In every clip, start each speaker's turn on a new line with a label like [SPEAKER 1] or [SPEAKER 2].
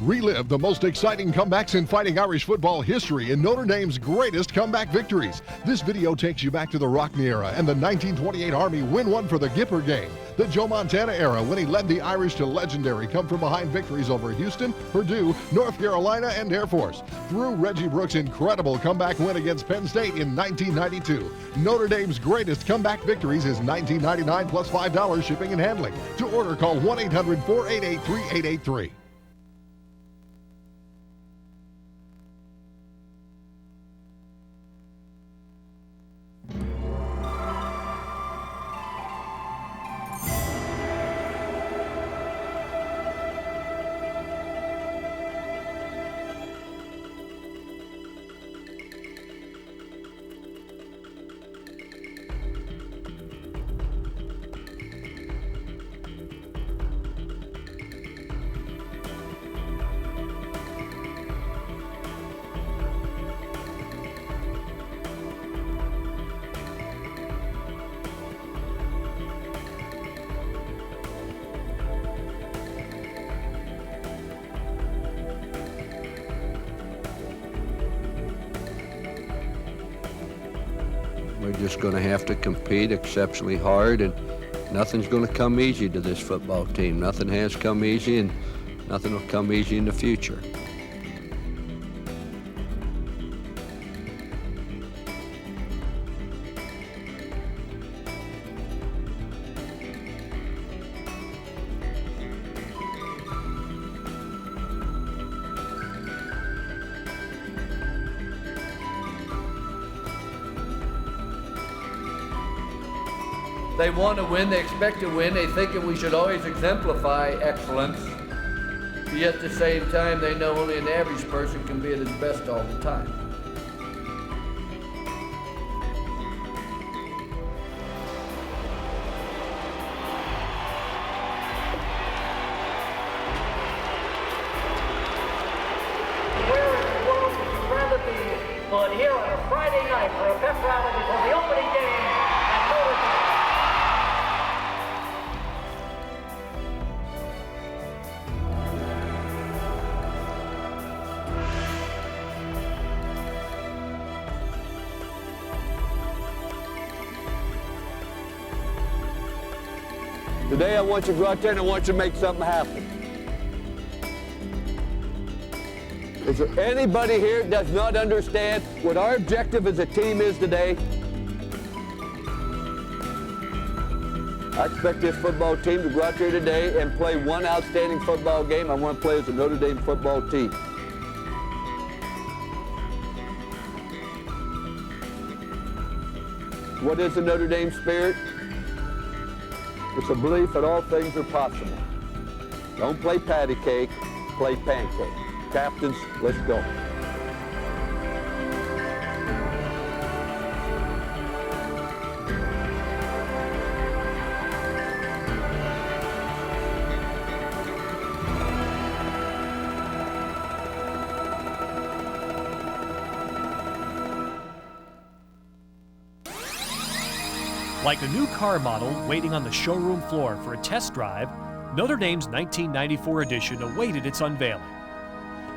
[SPEAKER 1] Relive the most exciting comebacks in Fighting Irish football history in Notre Dame's greatest comeback victories. This video takes you back to the Rockne era and the 1928 Army win one for the Gipper game. The Joe Montana era when he led the Irish to legendary come-from-behind victories over Houston, Purdue, North Carolina, and Air Force. Through Reggie Brooks' incredible comeback win against Penn State in 1992. Notre Dame's greatest comeback victories is $19.99 plus $5 shipping and handling. To order, call 1-800-488-3883.
[SPEAKER 2] We're just going to have to compete exceptionally hard, and nothing's going to come easy to this football team. Nothing has come easy, and nothing will come easy in the future.
[SPEAKER 3] They want to win, they expect to win, they think that we should always exemplify excellence. Yet at the same time, they know only an average person can be at his best all the time.
[SPEAKER 4] Where in the world would you rather be but here on a Friday night for a pep rally before the opening game at Notre Dame?
[SPEAKER 2] Today I want you to go out there and I want you to make something happen. Is there anybody here that does not understand what our objective as a team is today? I expect this football team to go out there today and play one outstanding football game. I want to play as a Notre Dame football team. What is the Notre Dame spirit? It's a belief that all things are possible. Don't play patty cake, play pancake. Captains, let's go.
[SPEAKER 5] Like a new car model waiting on the showroom floor for a test drive, Notre Dame's 1994 edition awaited its unveiling.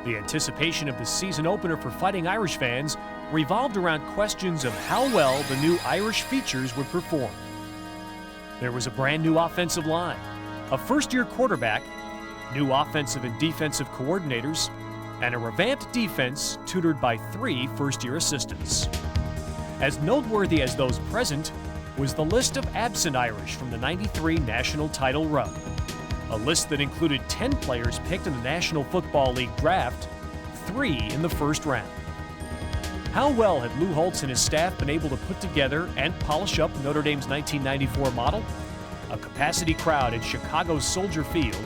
[SPEAKER 5] The anticipation of the season opener for Fighting Irish fans revolved around questions of how well the new Irish features would perform. There was a brand new offensive line, a first-year quarterback, new offensive and defensive coordinators, and a revamped defense tutored by 3 first-year assistants. As noteworthy as those present was the list of absent Irish from the '93 national title run, a list that included 10 players picked in the National Football League draft, 3 in the first round. How well had Lou Holtz and his staff been able to put together and polish up Notre Dame's 1994 model? A capacity crowd at Chicago's Soldier Field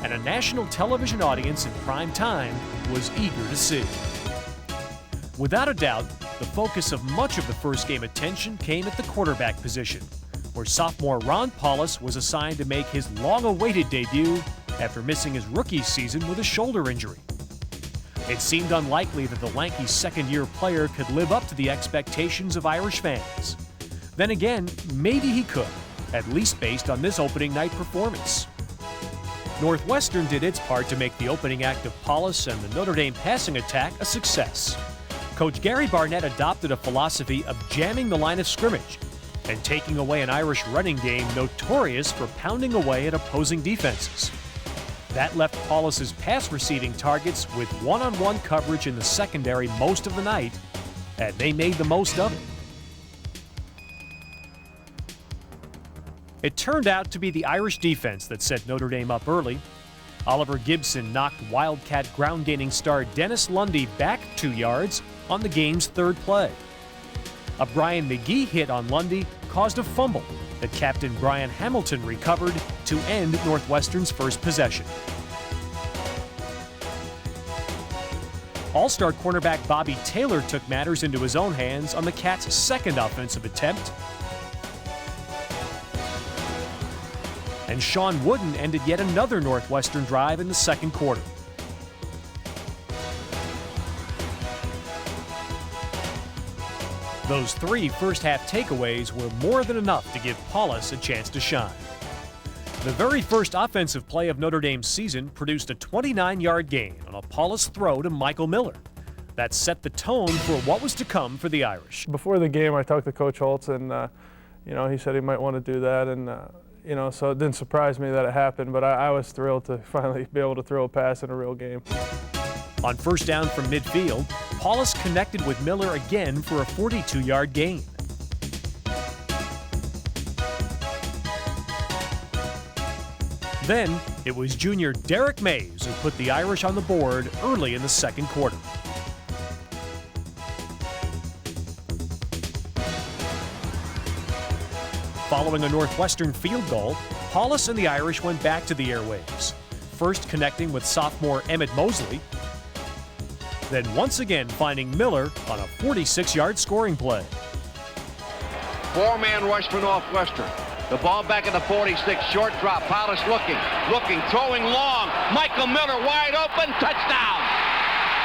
[SPEAKER 5] and a national television audience in prime time was eager to see. Without a doubt, the focus of much of the first game attention came at the quarterback position, where sophomore Ron Paulus was assigned to make his long-awaited debut after missing his rookie season with a shoulder injury. It seemed unlikely that the lanky second-year player could live up to the expectations of Irish fans. Then again, maybe he could, at least based on this opening night performance. Northwestern did its part to make the opening act of Paulus and the Notre Dame passing attack a success. Coach Gary Barnett adopted a philosophy of jamming the line of scrimmage and taking away an Irish running game notorious for pounding away at opposing defenses. That left Paulus's pass receiving targets with one-on-one coverage in the secondary most of the night, and they made the most of it. It turned out to be the Irish defense that set Notre Dame up early. Oliver Gibson knocked Wildcat ground-gaining star Dennis Lundy back 2 yards on the game's third play. A Brian McGee hit on Lundy caused a fumble that Captain Brian Hamilton recovered to end Northwestern's first possession. All-star cornerback Bobby Taylor took matters into his own hands on the Cats' second offensive attempt. And Sean Wooden ended yet another Northwestern drive in the second quarter. Those 3 first-half takeaways were more than enough to give Paulus a chance to shine. The very first offensive play of Notre Dame's season produced a 29-yard gain on a Paulus throw to Michael Miller. That set the tone for what was to come for the Irish.
[SPEAKER 6] Before the game, I talked to Coach Holtz, and he said he might want to do that, and so it didn't surprise me that it happened, but I was thrilled to finally be able to throw a pass in a real game.
[SPEAKER 5] On first down from midfield, Paulus connected with Miller again for a 42-yard gain. Then, it was junior Derek Mays who put the Irish on the board early in the second quarter. Following a Northwestern field goal, Paulus and the Irish went back to the airwaves, first connecting with sophomore Emmett Mosley, then once again finding Miller on a 46-yard scoring play.
[SPEAKER 7] 4-man rush for Northwestern. The ball back at the 46, short drop. Paulus looking, throwing long. Michael Miller wide open, touchdown.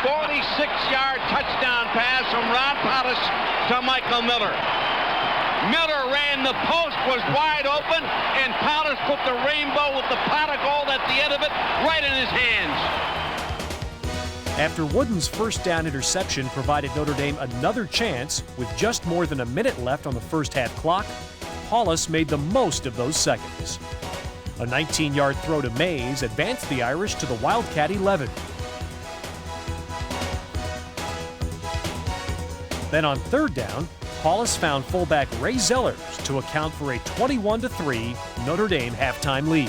[SPEAKER 7] 46-yard touchdown pass from Ron Paulus to Michael Miller. Miller ran, the post was wide open, and Paulus put the rainbow with the pot of gold at the end of it right in his hands.
[SPEAKER 5] After Wooden's first down interception provided Notre Dame another chance with just more than a minute left on the first half clock, Paulus made the most of those seconds. A 19-yard throw to Mays advanced the Irish to the Wildcat 11. Then on third down, Paulus found fullback Ray Zellers to account for a 21-3 Notre Dame halftime lead.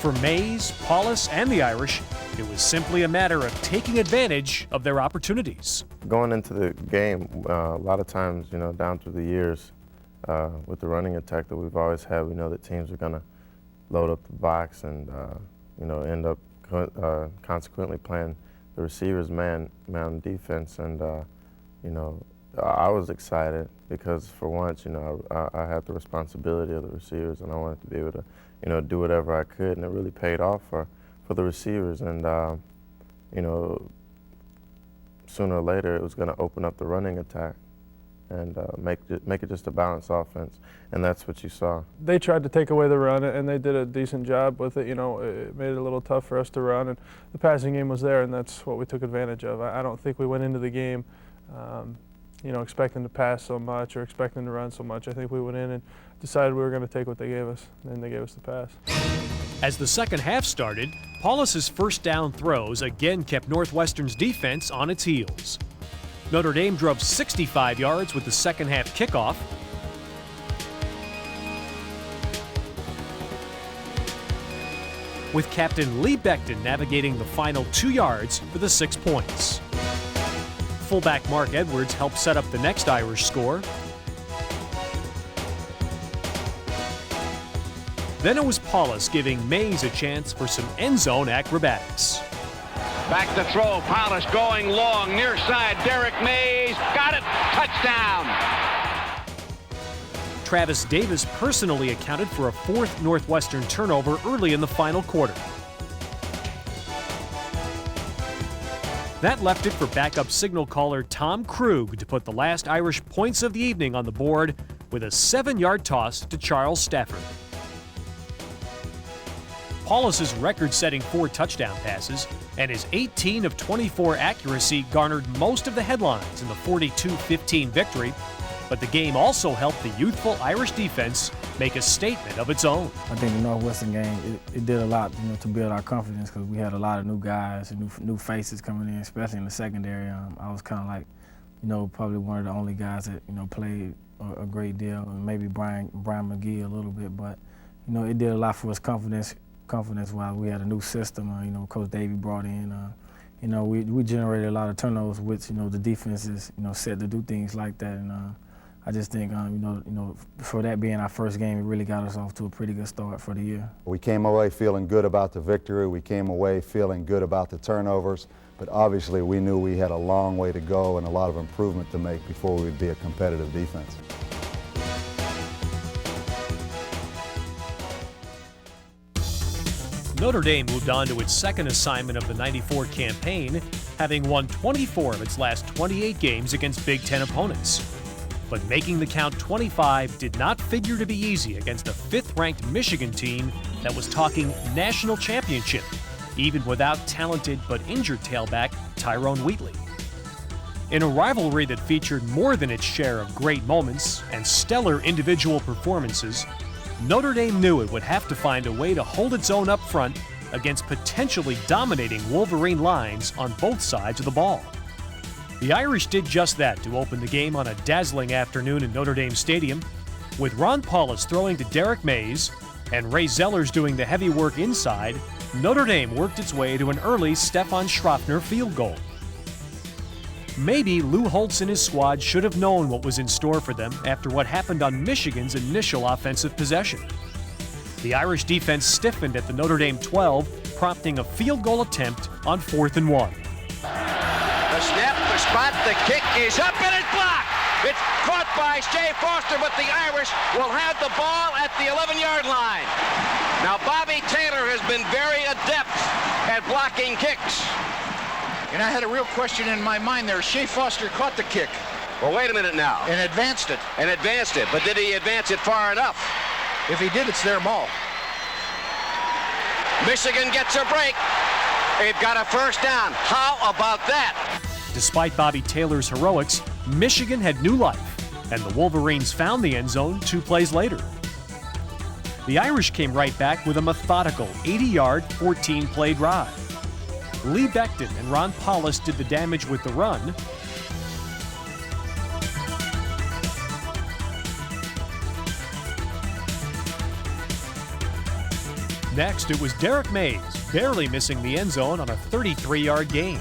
[SPEAKER 5] For Mays, Paulus, and the Irish, it was simply a matter of taking advantage of their opportunities.
[SPEAKER 8] Going into the game, a lot of times, down through the years, with the running attack that we've always had, we know that teams are going to load up the box and, end up consequently playing the receivers man defense. And, I was excited because for once, I had the responsibility of the receivers, and I wanted to be able to, do whatever I could, and it really paid off for the receivers. And, sooner or later it was going to open up the running attack and make it just a balanced offense, and that's what you saw.
[SPEAKER 6] They tried to take away the run, and they did a decent job with it. It made it a little tough for us to run, and the passing game was there, and that's what we took advantage of. I don't think we went into the game expecting to pass so much or expecting to run so much. I think we went in and decided we were going to take what they gave us, and they gave us the pass.
[SPEAKER 5] As the second half started, Paulus's first down throws again kept Northwestern's defense on its heels. Notre Dame drove 65 yards with the second half kickoff. With Captain Lee Becton navigating the final 2 yards for the 6 points. Fullback Mark Edwards helped set up the next Irish score. Then it was Paulus giving Mays a chance for some end zone acrobatics.
[SPEAKER 7] Back to throw, Paulus going long, near side, Derek Mays, got it, touchdown.
[SPEAKER 5] Travis Davis personally accounted for a fourth Northwestern turnover early in the final quarter. That left it for backup signal caller Tom Krug to put the last Irish points of the evening on the board with a 7-yard toss to Charles Stafford. Paulus's record-setting 4 touchdown passes and his 18 of 24 accuracy garnered most of the headlines in the 42-15 victory, but the game also helped the youthful Irish defense make a statement of its own.
[SPEAKER 9] I think the Northwestern game, it did a lot, to build our confidence, because we had a lot of new guys and new faces coming in, especially in the secondary. I was kind of like, probably one of the only guys that, played a great deal, and maybe Brian McGee a little bit, but, it did a lot for us confidence-wise. We had a new system, Coach Davey brought in. We generated a lot of turnovers, which, the defense is, set to do things like that. And I just think, for that being our first game, it really got us off to a pretty good start for the year.
[SPEAKER 10] We came away feeling good about the victory. We came away feeling good about the turnovers. But obviously, we knew we had a long way to go and a lot of improvement to make before we would be a competitive defense.
[SPEAKER 5] Notre Dame moved on to its second assignment of the '94 campaign, having won 24 of its last 28 games against Big Ten opponents. But making the count 25 did not figure to be easy against a 5th-ranked Michigan team that was talking national championship, even without talented but injured tailback Tyrone Wheatley. In a rivalry that featured more than its share of great moments and stellar individual performances, Notre Dame knew it would have to find a way to hold its own up front against potentially dominating Wolverine lines on both sides of the ball. The Irish did just that to open the game on a dazzling afternoon in Notre Dame Stadium, with Ron Paulus throwing to Derek Mays and Ray Zellers doing the heavy work inside. Notre Dame worked its way to an early Stefan Schroffner field goal. Maybe Lou Holtz and his squad should have known what was in store for them after what happened on Michigan's initial offensive possession. The Irish defense stiffened at the Notre Dame 12, prompting a field goal attempt on 4th and 1.
[SPEAKER 7] The snap, the spot, the kick is up and it's blocked. It's caught by Shea Foster, but the Irish will have the ball at the 11-yard line. Now Bobby Taylor has been very adept at blocking kicks.
[SPEAKER 11] And I had a real question in my mind there. Shea Foster caught the kick.
[SPEAKER 7] Well, wait a minute now.
[SPEAKER 11] And advanced it.
[SPEAKER 7] But did he advance it far enough?
[SPEAKER 11] If he did, it's their ball.
[SPEAKER 7] Michigan gets a break. They've got a first down. How about that?
[SPEAKER 5] Despite Bobby Taylor's heroics, Michigan had new life, and the Wolverines found the end zone 2 plays later. The Irish came right back with a methodical 80-yard, 14-play drive. Lee Becton and Ron Paulus did the damage with the run. Next, it was Derek Mays, barely missing the end zone on a 33-yard gain.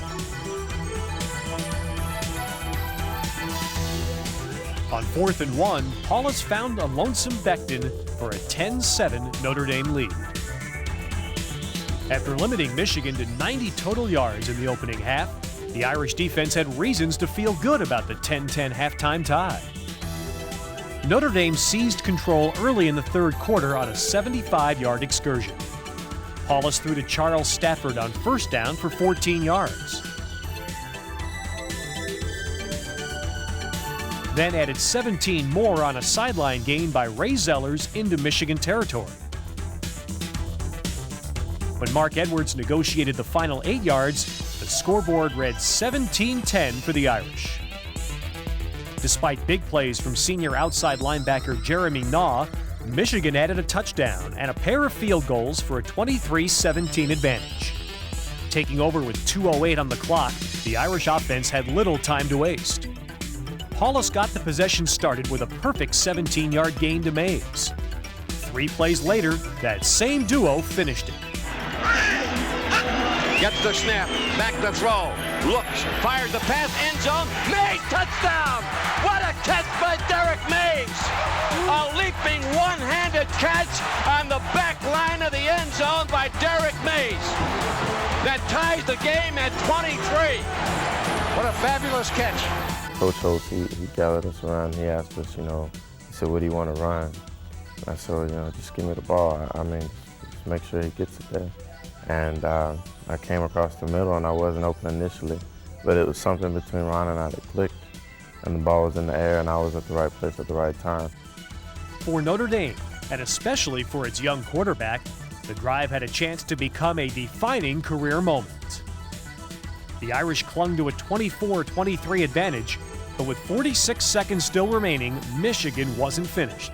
[SPEAKER 5] On 4th and 1, Paulus found a lonesome Becton for a 10-7 Notre Dame lead. After limiting Michigan to 90 total yards in the opening half, the Irish defense had reasons to feel good about the 10-10 halftime tie. Notre Dame seized control early in the 3rd quarter on a 75-yard excursion. Paulus threw to Charles Stafford on 1st down for 14 yards. Then added 17 more on a sideline gain by Ray Zellers into Michigan territory. When Mark Edwards negotiated the final 8 yards, the scoreboard read 17-10 for the Irish. Despite big plays from senior outside linebacker Jeremy Naw, Michigan added a touchdown and a pair of field goals for a 23-17 advantage. Taking over with 2:08 on the clock, the Irish offense had little time to waste. Paulus got the possession started with a perfect 17-yard gain to Mays. 3 plays later, that same duo finished it.
[SPEAKER 7] Gets the snap, back to throw, looks, fires the pass, end zone, Mays, touchdown! What a catch by Derek Mays! A leaping one-handed catch on the back line of the end zone by Derek Mays. That ties the game at 23.
[SPEAKER 11] What a fabulous catch.
[SPEAKER 8] Coach Holtz, he gathered us around. He asked us, he said, what do you want to run? I said, just give me the ball. Just make sure he gets it there. And I came across the middle, and I wasn't open initially, but it was something between Ron and I that clicked, and the ball was in the air, and I was at the right place at the right time.
[SPEAKER 5] For Notre Dame, and especially for its young quarterback, The drive had a chance to become a defining career moment. The Irish clung to a 24-23 advantage, but with 46 seconds still remaining, Michigan wasn't finished.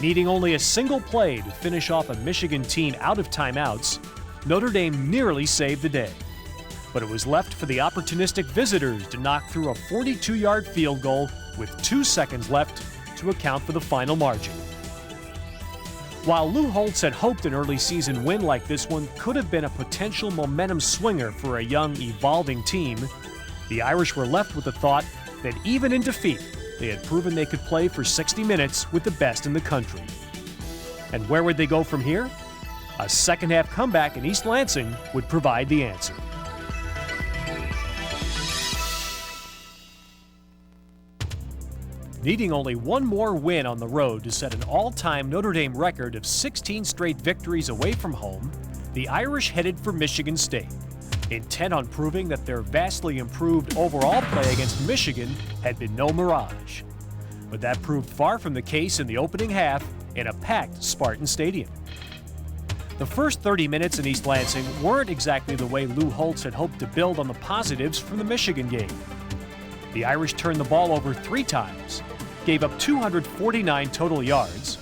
[SPEAKER 5] Needing only a single play to finish off a Michigan team out of timeouts, Notre Dame nearly saved the day. But it was left for the opportunistic visitors to knock through a 42-yard field goal with 2 seconds left to account for the final margin. While Lou Holtz had hoped an early season win like this one could have been a potential momentum swinger for a young, evolving team, the Irish were left with the thought that even in defeat, they had proven they could play for 60 minutes with the best in the country. And where would they go from here? A second-half comeback in East Lansing would provide the answer. Needing only one more win on the road to set an all-time Notre Dame record of 16 straight victories away from home, the Irish headed for Michigan State, intent on proving that their vastly improved overall play against Michigan had been no mirage. But that proved far from the case in the opening half in a packed Spartan Stadium. The first 30 minutes in East Lansing weren't exactly the way Lou Holtz had hoped to build on the positives from the Michigan game. The Irish turned the ball over 3 times, gave up 249 total yards,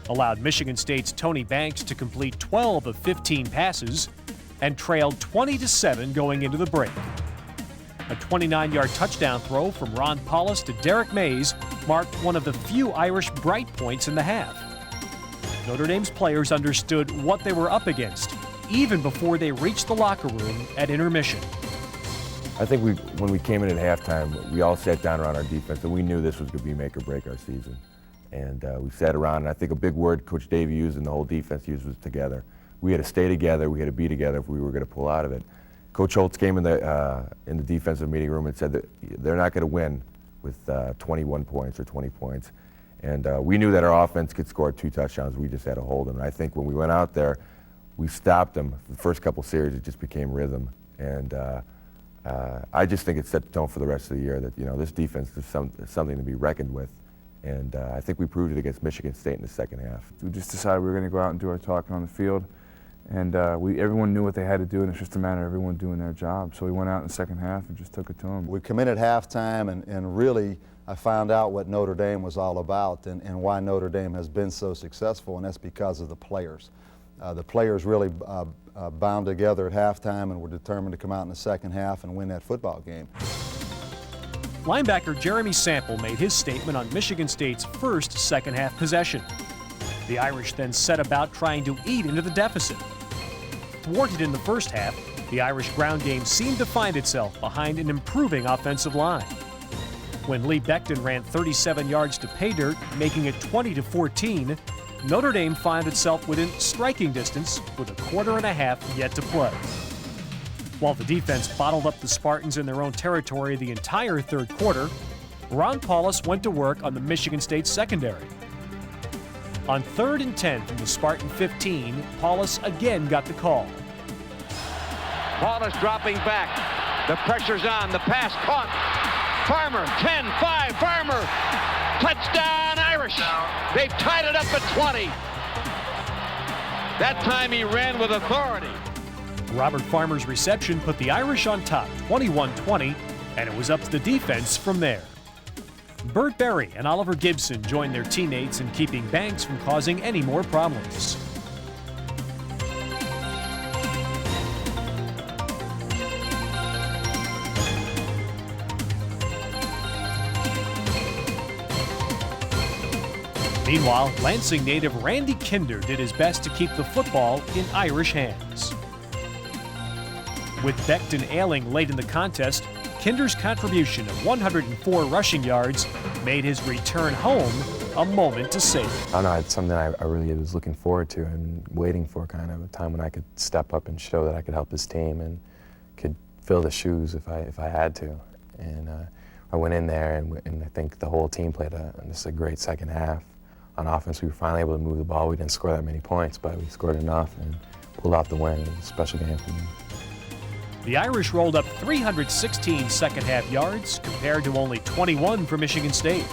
[SPEAKER 5] allowed Michigan State's Tony Banks to complete 12 of 15 passes, and trailed 20-7 going into the break. A 29-yard touchdown throw from Ron Paulus to Derek Mays marked one of the few Irish bright points in the half. Notre Dame's players understood what they were up against, even before they reached the locker room at intermission.
[SPEAKER 12] I think when we came in at halftime, we all sat down around our defense, and we knew this was going to be make or break our season. And we sat around, and I think a big word Coach Dave used and the whole defense used was together. We had to stay together, we had to be together if we were going to pull out of it. Coach Holtz came in the defensive meeting room and said that they're not going to win with 21 points or 20 points. And we knew that our offense could score 2 touchdowns. We just had to hold them. And I think when we went out there, we stopped them. The first couple series, it just became rhythm. And I just think it set the tone for the rest of the year that, this defense is something to be reckoned with. And I think we proved it against Michigan State in the second half.
[SPEAKER 6] We just decided we were going to go out and do our talking on the field. And everyone knew what they had to do, and it's just a matter of everyone doing their job. So we went out in the second half and just took it to them.
[SPEAKER 10] We come in at halftime, and really I found out what Notre Dame was all about and why Notre Dame has been so successful, and that's because of the players. The players really bound together at halftime and were determined to come out in the second half and win that football game.
[SPEAKER 5] Linebacker Jeremy Sample made his statement on Michigan State's first second-half possession. The Irish then set about trying to eat into the deficit. Thwarted in the first half, the Irish ground game seemed to find itself behind an improving offensive line. When Lee Becton ran 37 yards to pay dirt, making it 20-14, Notre Dame found itself within striking distance with a quarter and a half yet to play. While the defense bottled up the Spartans in their own territory the entire third quarter, Ron Paulus went to work on the Michigan State secondary. On 3rd and 10 from the Spartan 15, Paulus again got the call.
[SPEAKER 7] Paulus dropping back. The pressure's on. The pass caught. Farmer, 10-5, Farmer. Touchdown, Irish. They've tied it up at 20. That time he ran with authority.
[SPEAKER 5] Robert Farmer's reception put the Irish on top, 21-20, and it was up to the defense from there. Burt Berry and Oliver Gibson joined their teammates in keeping Banks from causing any more problems. Meanwhile, Lansing native Randy Kinder did his best to keep the football in Irish hands. With Becton ailing late in the contest, Kinder's contribution of 104 rushing yards made his return home a moment to savor.
[SPEAKER 12] I don't know, it's something I really was looking forward to and waiting for, kind of a time when I could step up and show that I could help this team and could fill the shoes if I had to. And I went in there, and I think the whole team played just a great second half. On offense, we were finally able to move the ball. We didn't score that many points, but we scored enough and pulled out the win. It was a special game for me.
[SPEAKER 5] The Irish rolled up 316 second-half yards compared to only 21 for Michigan State.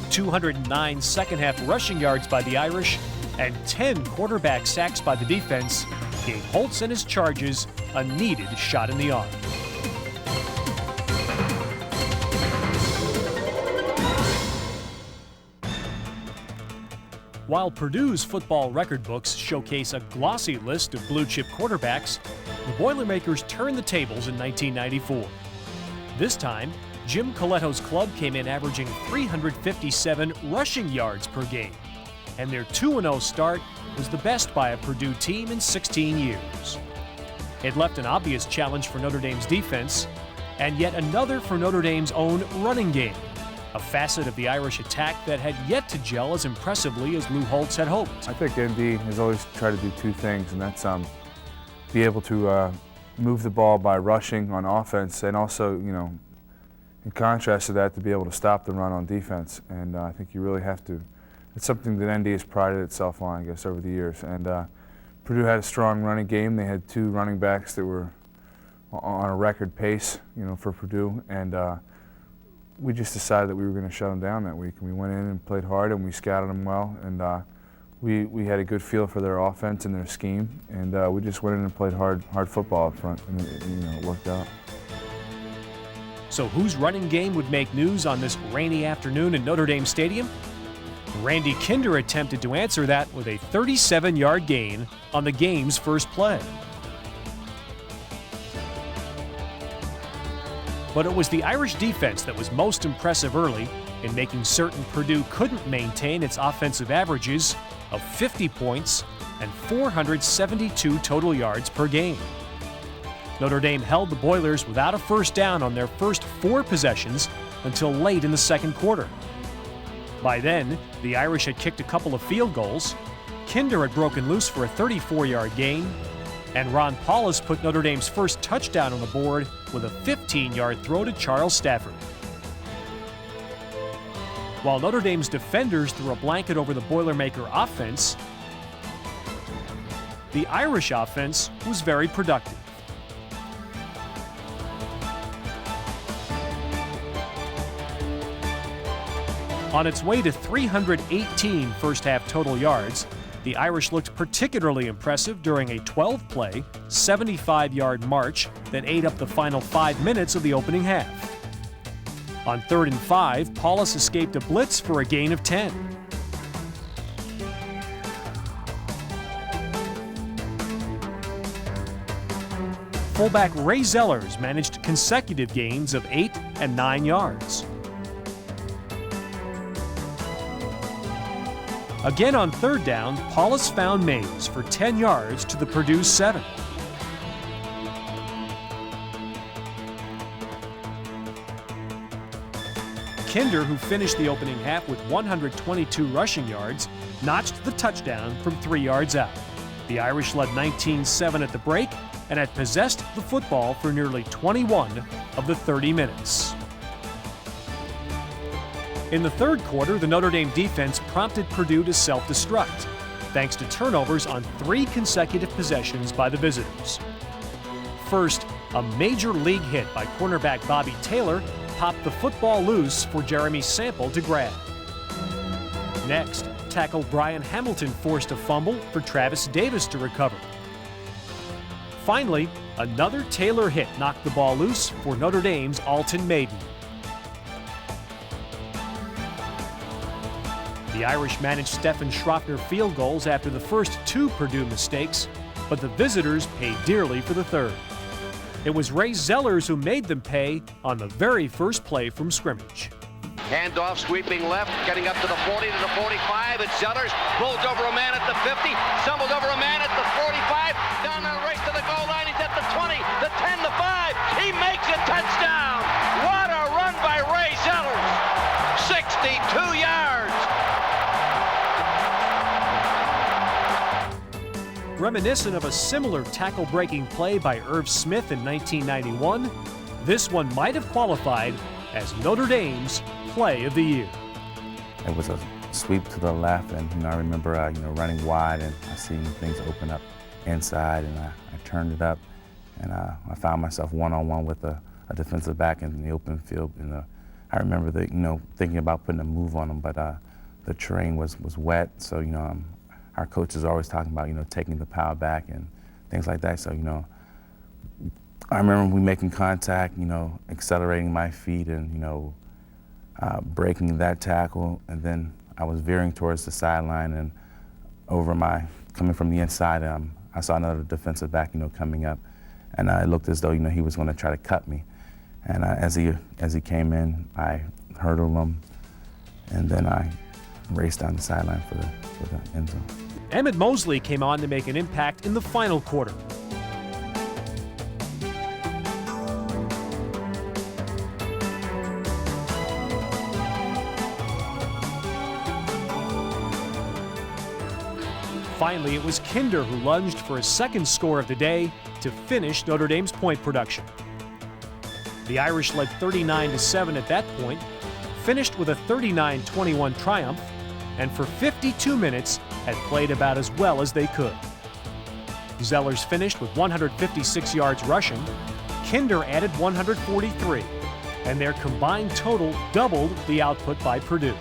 [SPEAKER 5] 209 second-half rushing yards by the Irish and 10 quarterback sacks by the defense gave Holtz and his Charges a needed shot in the arm. While Purdue's football record books showcase a glossy list of blue-chip quarterbacks, the Boilermakers turned the tables in 1994. This time, Jim Coletto's club came in averaging 357 rushing yards per game, and their 2-0 start was the best by a Purdue team in 16 years. It left an obvious challenge for Notre Dame's defense, and yet another for Notre Dame's own running game, a facet of the Irish attack that had yet to gel as impressively as Lou Holtz had hoped.
[SPEAKER 6] I think ND has always tried to do two things, and that's be able to move the ball by rushing on offense, and also, you know, in contrast to that, to be able to stop the run on defense. And I think you really have to. It's something that ND has prided itself on, I guess, over the years. And Purdue had a strong running game. They had two running backs that were on a record pace, you know, for Purdue. And we just decided that we were going to shut them down that week. And we went in and played hard, and we scouted them well. And we had a good feel for their offense and their scheme. And we just went in and played hard football up front, and it worked out.
[SPEAKER 5] So whose running game would make news on this rainy afternoon in Notre Dame Stadium? Randy Kinder attempted to answer that with a 37-yard gain on the game's first play. But it was the Irish defense that was most impressive early in making certain Purdue couldn't maintain its offensive averages of 50 points and 472 total yards per game. Notre Dame held the Boilers without a first down on their first 4 possessions until late in the second quarter. By then, the Irish had kicked a couple of field goals, Kinder had broken loose for a 34-yard gain, and Ron Paulus put Notre Dame's first touchdown on the board with a 15-yard throw to Charles Stafford. While Notre Dame's defenders threw a blanket over the Boilermaker offense, the Irish offense was very productive. On its way to 318 first-half total yards, the Irish looked particularly impressive during a 12-play, 75-yard march that ate up the final 5 minutes of the opening half. On 3rd and 5, Paulus escaped a blitz for a gain of 10. Fullback Ray Zellers managed consecutive gains of 8 and 9 yards. Again on 3rd down, Paulus found Mays for 10 yards to the Purdue 7. Kinder, who finished the opening half with 122 rushing yards, notched the touchdown from 3 yards out. The Irish led 19-7 at the break and had possessed the football for nearly 21 of the 30 minutes. In the third quarter, the Notre Dame defense prompted Purdue to self-destruct, thanks to turnovers on 3 consecutive possessions by the visitors. First, a major league hit by cornerback Bobby Taylor popped the football loose for Jeremy Sample to grab. Next, tackle Brian Hamilton forced a fumble for Travis Davis to recover. Finally, another Taylor hit knocked the ball loose for Notre Dame's Alton Maiden. The Irish managed Stephen Schroffner field goals after the first 2 Purdue mistakes, but the visitors paid dearly for the third. It was Ray Zellers who made them pay on the very first play from scrimmage.
[SPEAKER 7] Handoff, sweeping left, getting up to the 40 to the 45. It's Zellers, pulls over a man at the 50, stumbles over a man at the 45, down the race to the goal line. He's at the 20, the 10, the 5. He makes a touchdown. What a run by Ray Zellers. 62 yards.
[SPEAKER 5] Reminiscent of a similar tackle-breaking play by Irv Smith in 1991, this one might have qualified as Notre Dame's Play of the Year.
[SPEAKER 13] It was a sweep to the left, and I remember running wide, and I seen things open up inside, and I turned it up, and I found myself one-on-one with a defensive back in the open field. And I remember thinking about putting a move on him, but the terrain was wet, so our coach is always talking about, taking the power back and things like that. So, I remember we making contact, accelerating my feet and, breaking that tackle, and then I was veering towards the sideline, and coming from the inside, I saw another defensive back, coming up, and it looked as though, he was going to try to cut me. And as he came in, I hurdled him, and then I raced down the sideline for the end zone.
[SPEAKER 5] Emmett Mosley came on to make an impact in the final quarter. Finally, it was Kinder who lunged for his second score of the day to finish Notre Dame's point production. The Irish led 39-7 at that point, finished with a 39-21 triumph, and for 52 minutes had played about as well as they could. Zellers finished with 156 yards rushing, Kinder added 143, and their combined total doubled the output by Purdue.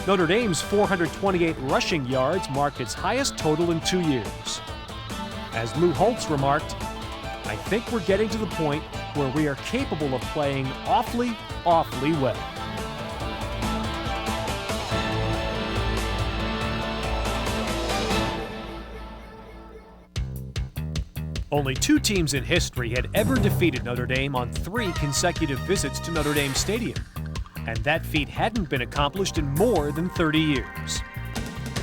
[SPEAKER 5] Notre Dame's 428 rushing yards marked its highest total in 2 years. As Lou Holtz remarked, "I think we're getting to the point where we are capable of playing awfully, awfully well." Only 2 teams in history had ever defeated Notre Dame on 3 consecutive visits to Notre Dame Stadium, and that feat hadn't been accomplished in more than 30 years.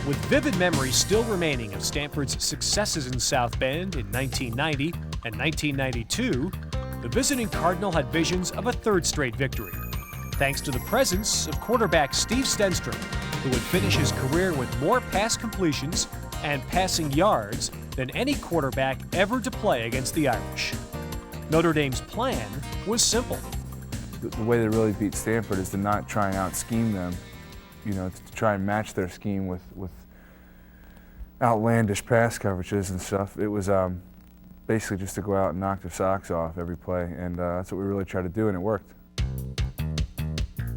[SPEAKER 5] With vivid memories still remaining of Stanford's successes in South Bend in 1990 and 1992, the visiting Cardinal had visions of a 3rd straight victory, thanks to the presence of quarterback Steve Stenstrom, who would finish his career with more pass completions and passing yards than any quarterback ever to play against the Irish. Notre Dame's plan was simple.
[SPEAKER 6] The way they really beat Stanford is to not try and out-scheme them, to try and match their scheme with outlandish pass coverages and stuff. It was basically just to go out and knock their socks off every play, and that's what we really tried to do, and it worked.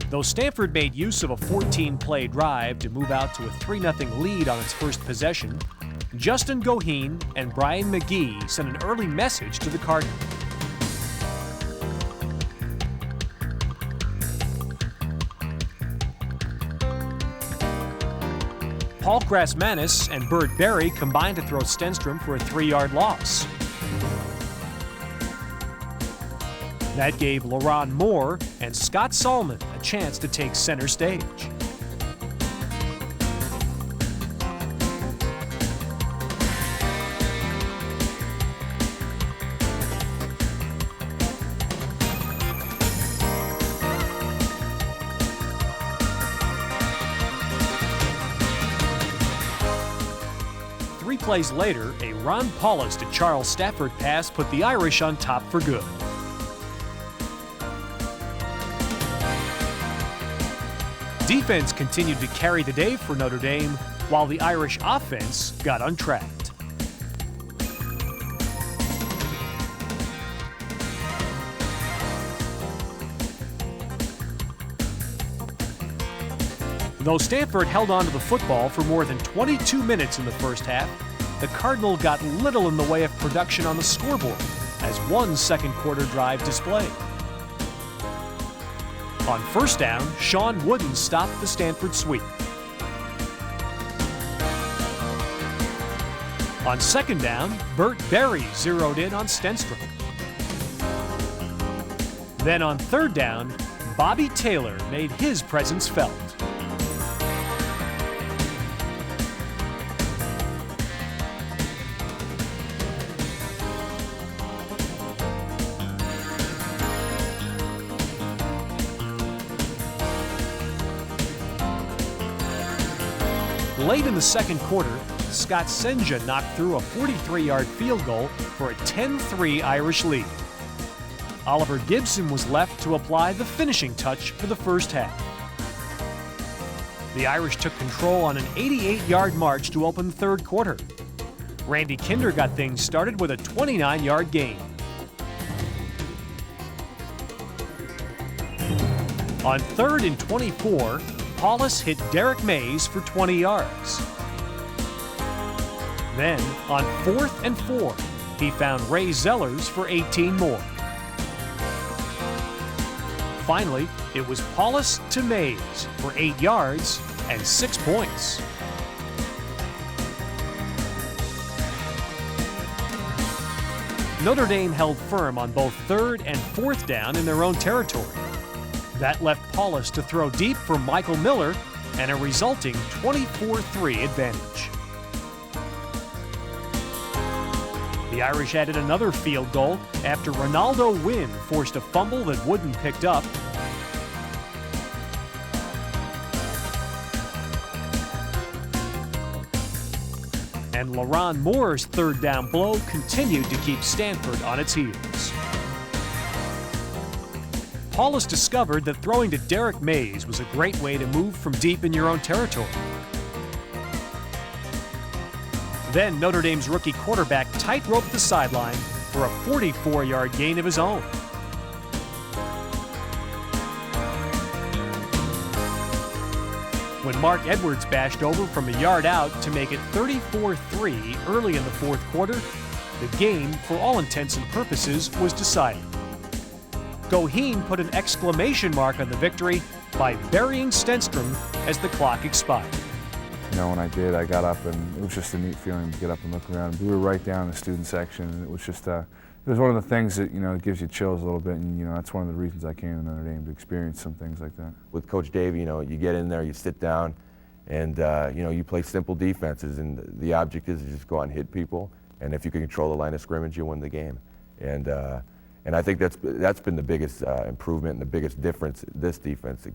[SPEAKER 5] Though Stanford made use of a 14-play drive to move out to a 3-0 lead on its first possession, Justin Goheen and Brian McGee sent an early message to the Cardinals. Paul Grasmanis and Bert Berry combined to throw Stenstrom for a 3-yard loss. That gave LaRon Moore and Scott Salmon a chance to take center stage. Plays later, a Ron Paulus to Charles Stafford pass put the Irish on top for good. Defense continued to carry the day for Notre Dame, while the Irish offense got untracked. Though Stanford held on to the football for more than 22 minutes in the first half, the Cardinal got little in the way of production on the scoreboard, as one second-quarter drive displayed. On first down, Sean Wooden stopped the Stanford sweep. On second down, Bert Berry zeroed in on Stenstrom. Then on third down, Bobby Taylor made his presence felt. Late in the second quarter, Scott Senja knocked through a 43-yard field goal for a 10-3 Irish lead. Oliver Gibson was left to apply the finishing touch for the first half. The Irish took control on an 88-yard march to open the third quarter. Randy Kinder got things started with a 29-yard gain. On 3rd and 24, Paulus hit Derek Mays for 20 yards. Then, on 4th and 4, he found Ray Zellers for 18 more. Finally, it was Paulus to Mays for 8 yards and 6 points. Notre Dame held firm on both 3rd and 4th down in their own territory. That left Paulus to throw deep for Michael Miller and a resulting 24-3 advantage. The Irish added another field goal after Ronaldo Wynn forced a fumble that Wooden picked up. And LaRon Moore's 3rd down blow continued to keep Stanford on its heels. Paulus discovered that throwing to Derek Mays was a great way to move from deep in your own territory. Then Notre Dame's rookie quarterback tight-roped the sideline for a 44-yard gain of his own. When Mark Edwards bashed over from a yard out to make it 34-3 early in the 4th quarter, the game, for all intents and purposes, was decided. Goheen put an exclamation mark on the victory by burying Stenstrom as the clock expired.
[SPEAKER 13] You know, when I did, I got up, and it was just a neat feeling to get up and look around. We were right down in the student section, and it was just, it was one of the things that, you know, gives you chills a little bit, and, you know, that's one of the reasons I came to Notre Dame, to experience some things like that.
[SPEAKER 12] With Coach Dave, you know, you get in there, you sit down, and, you know, you play simple defenses, and the object is to just go out and hit people, and if you can control the line of scrimmage, you win the game. And I think that's been the biggest improvement and the biggest difference, this defense,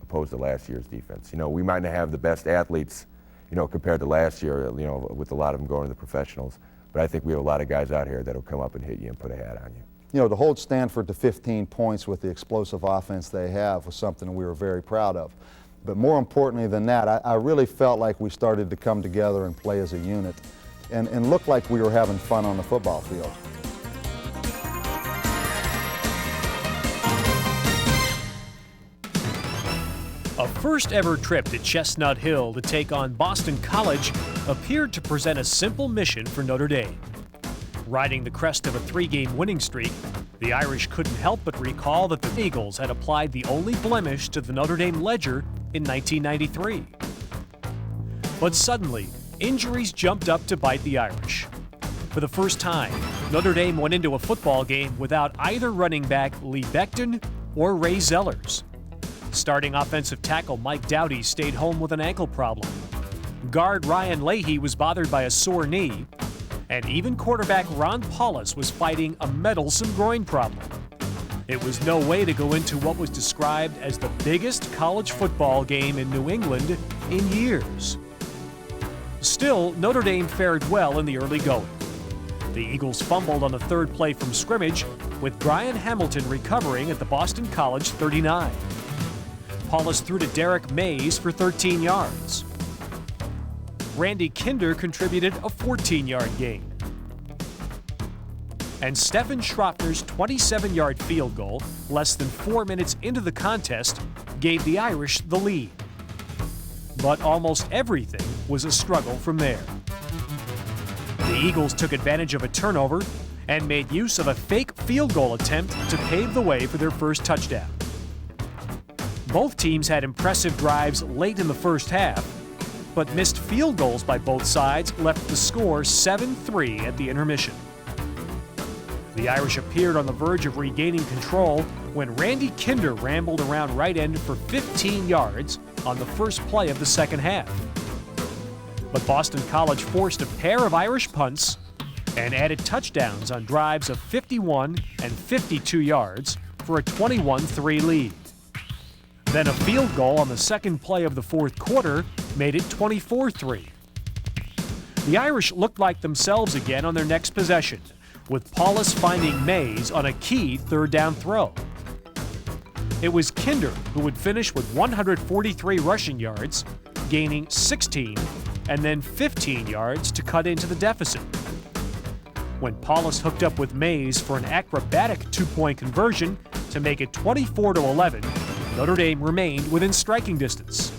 [SPEAKER 12] opposed to last year's defense. You know, we might not have the best athletes, you know, compared to last year, you know, with a lot of them going to the professionals, but I think we have a lot of guys out here that'll come up and hit you and put a hat on you.
[SPEAKER 10] You know, to hold Stanford to 15 points with the explosive offense they have was something we were very proud of. But more importantly than that, I really felt like we started to come together and play as a unit and look like we were having fun on the football field.
[SPEAKER 5] A first-ever trip to Chestnut Hill to take on Boston College appeared to present a simple mission for Notre Dame. Riding the crest of a 3-game winning streak, the Irish couldn't help but recall that the Eagles had applied the only blemish to the Notre Dame ledger in 1993. But suddenly, injuries jumped up to bite the Irish. For the first time, Notre Dame went into a football game without either running back Lee Becton or Ray Zellers. Starting offensive tackle Mike Dowdy stayed home with an ankle problem. Guard Ryan Leahy was bothered by a sore knee. And even quarterback Ron Paulus was fighting a meddlesome groin problem. It was no way to go into what was described as the biggest college football game in New England in years. Still, Notre Dame fared well in the early going. The Eagles fumbled on the 3rd play from scrimmage, with Brian Hamilton recovering at the Boston College 39. Paulus threw to Derek Mays for 13 yards. Randy Kinder contributed a 14-yard gain. And Stephen Schroepfer's 27-yard field goal, less than 4 minutes into the contest, gave the Irish the lead. But almost everything was a struggle from there. The Eagles took advantage of a turnover and made use of a fake field goal attempt to pave the way for their first touchdown. Both teams had impressive drives late in the first half, but missed field goals by both sides left the score 7-3 at the intermission. The Irish appeared on the verge of regaining control when Randy Kinder rambled around right end for 15 yards on the first play of the second half. But Boston College forced a pair of Irish punts and added touchdowns on drives of 51 and 52 yards for a 21-3 lead. Then a field goal on the second play of the 4th quarter made it 24-3. The Irish looked like themselves again on their next possession, with Paulus finding Mays on a key 3rd down throw. It was Kinder who would finish with 143 rushing yards, gaining 16 and then 15 yards to cut into the deficit. When Paulus hooked up with Mays for an acrobatic 2-point conversion to make it 24-11, Notre Dame remained within striking distance.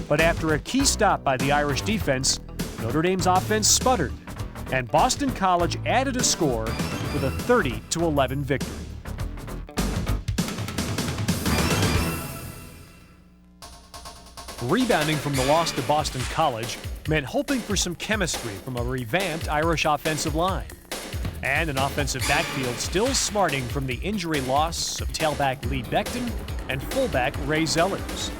[SPEAKER 5] But after a key stop by the Irish defense, Notre Dame's offense sputtered, and Boston College added a score with a 30-11 victory. Rebounding from the loss to Boston College meant hoping for some chemistry from a revamped Irish offensive line, and an offensive backfield still smarting from the injury loss of tailback Lee Becton and fullback Ray Zellers.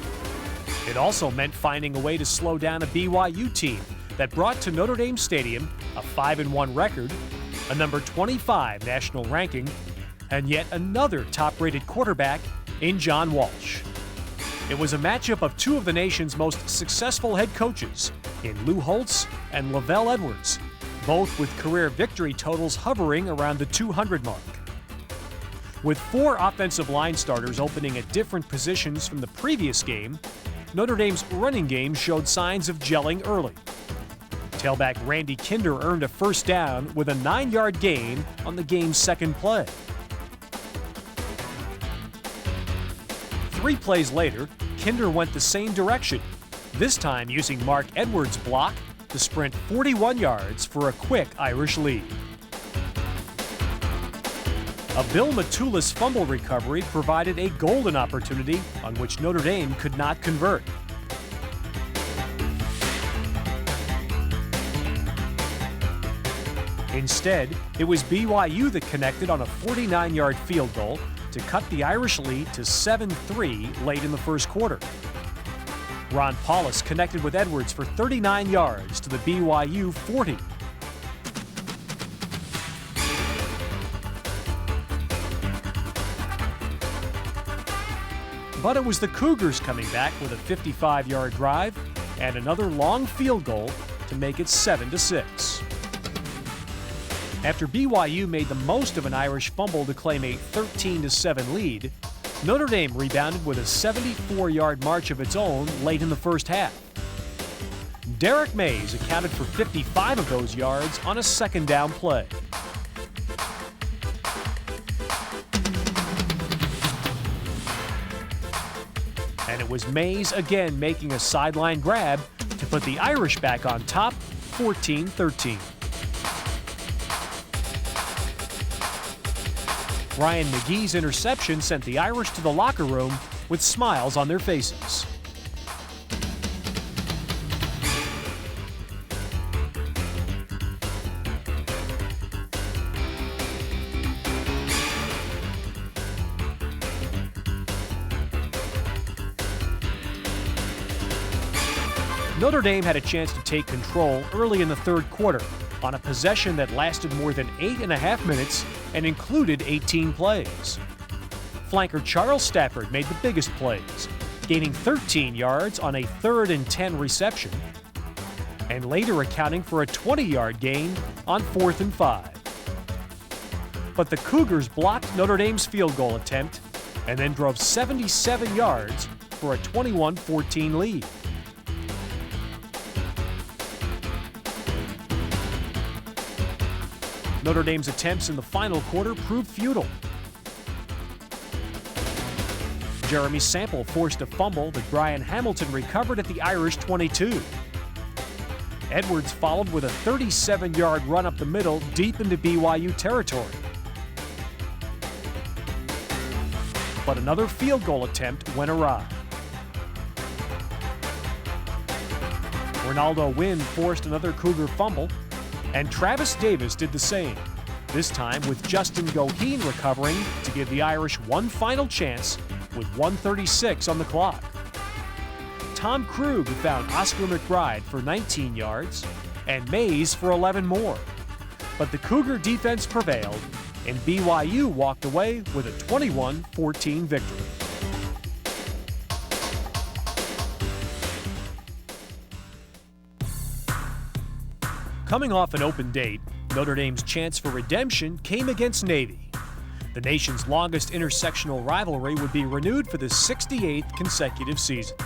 [SPEAKER 5] It also meant finding a way to slow down a BYU team that brought to Notre Dame Stadium a 5-1 record, a number 25 national ranking, and yet another top-rated quarterback in John Walsh. It was a matchup of two of the nation's most successful head coaches in Lou Holtz and Lavelle Edwards, both with career victory totals hovering around the 200 mark. With 4 offensive line starters opening at different positions from the previous game, Notre Dame's running game showed signs of gelling early. Tailback Randy Kinder earned a first down with a 9-yard gain on the game's second play. 3 plays later, Kinder went the same direction, this time using Mark Edwards' block to sprint 41 yards for a quick Irish lead. A Bill Matulis fumble recovery provided a golden opportunity on which Notre Dame could not convert. Instead, it was BYU that connected on a 49-yard field goal to cut the Irish lead to 7-3 late in the first quarter. Ron Paulus connected with Edwards for 39 yards to the BYU 40. But it was the Cougars coming back with a 55-yard drive and another long field goal to make it 7-6. After BYU made the most of an Irish fumble to claim a 13-7 lead, Notre Dame rebounded with a 74-yard march of its own late in the first half. Derek Mays accounted for 55 of those yards on a second down play. And it was Mays again making a sideline grab to put the Irish back on top, 14-13. Ryan McGee's interception sent the Irish to the locker room with smiles on their faces. Notre Dame had a chance to take control early in the third quarter on a possession that lasted more than 8.5 minutes and included 18 plays. Flanker Charles Stafford made the biggest plays, gaining 13 yards on a 3rd and 10 reception, and later accounting for a 20-yard gain on 4th and 5. But the Cougars blocked Notre Dame's field goal attempt and then drove 77 yards for a 21-14 lead. Notre Dame's attempts in the final quarter proved futile. Jeremy Sample forced a fumble that Brian Hamilton recovered at the Irish 22. Edwards followed with a 37-yard run up the middle deep into BYU territory. But another field goal attempt went awry. Ronaldo Wynn forced another Cougar fumble, and Travis Davis did the same, this time with Justin Goheen recovering to give the Irish one final chance with 1:36 on the clock. Tom Krug found Oscar McBride for 19 yards and Mays for 11 more. But the Cougar defense prevailed, and BYU walked away with a 21-14 victory. Coming off an open date, Notre Dame's chance for redemption came against Navy. The nation's longest intersectional rivalry would be renewed for the 68th consecutive season.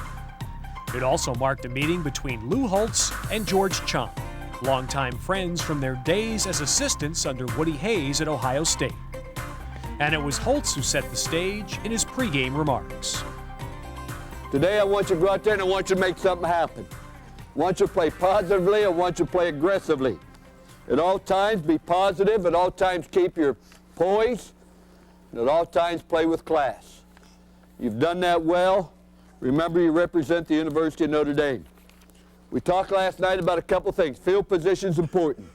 [SPEAKER 5] It also marked a meeting between Lou Holtz and George Chomp, longtime friends from their days as assistants under Woody Hayes at Ohio State. And it was Holtz who set the stage in his pregame remarks.
[SPEAKER 2] Today I want you to go out there and I want you to make something happen. I want you to play positively. I want you to play aggressively. At all times, be positive. At all times, keep your poise. And at all times, play with class. You've done that well. Remember, you represent the University of Notre Dame. We talked last night about a couple things. Field position's important.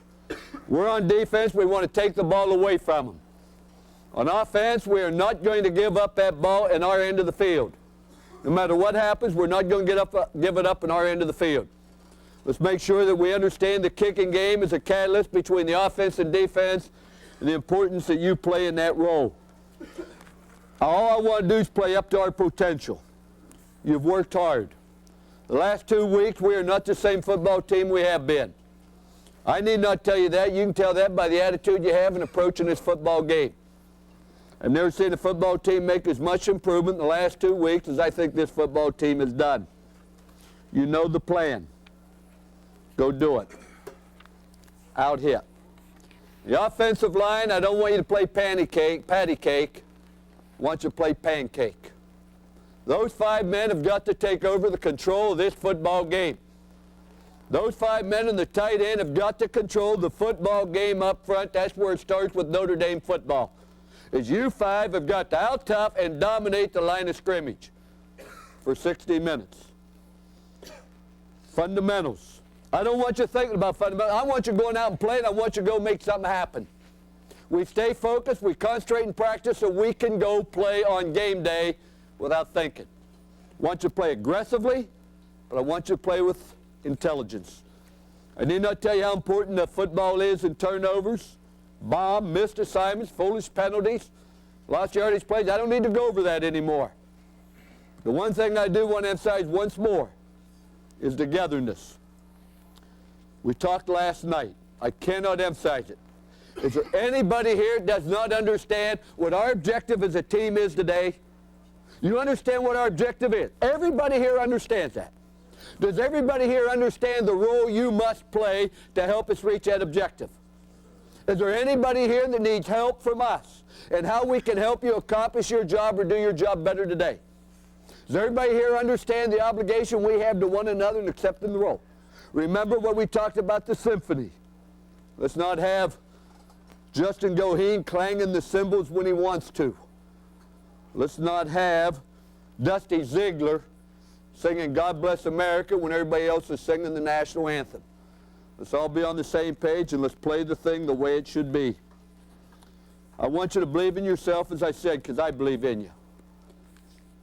[SPEAKER 2] We're on defense. We want to take the ball away from them. On offense, we are not going to give up that ball in our end of the field. No matter what happens, we're not going to give it up in our end of the field. Let's make sure that we understand the kicking game is a catalyst between the offense and defense and the importance that you play in that role. All I want to do is play up to our potential. You've worked hard. The last 2 weeks, we are not the same football team we have been. I need not tell you that. You can tell that by the attitude you have in approaching this football game. I've never seen a football team make as much improvement in the last 2 weeks as I think this football team has done. You know the plan. Go do it. Out hit. The offensive line, I don't want you to play patty cake. I want you to play pancake. Those 5 men have got to take over the control of this football game. Those 5 men in the tight end have got to control the football game up front. That's where it starts with Notre Dame football. Is you 5 have got to out-tough and dominate the line of scrimmage for 60 minutes. Fundamentals. I don't want you thinking about fundamentals. I want you going out and playing. I want you to go make something happen. We stay focused. We concentrate and practice so we can go play on game day without thinking. I want you to play aggressively, but I want you to play with intelligence. I need not tell you how important the football is in turnovers, bomb, missed assignments, foolish penalties, lost yardage plays. I don't need to go over that anymore. The one thing I do want to emphasize once more is togetherness. We talked last night. I cannot emphasize it. Is there anybody here that does not understand what our objective as a team is today? You understand what our objective is? Everybody here understands that. Does everybody here understand the role you must play to help us reach that objective? Is there anybody here that needs help from us and how we can help you accomplish your job or do your job better today? Does everybody here understand the obligation we have to one another in accepting the role? Remember what we talked about the symphony. Let's not have Justin Goheen clanging the cymbals when he wants to. Let's not have Dusty Ziegler singing God Bless America when everybody else is singing the national anthem. Let's all be on the same page and let's play the thing the way it should be. I want you to believe in yourself, as I said, because I believe in you.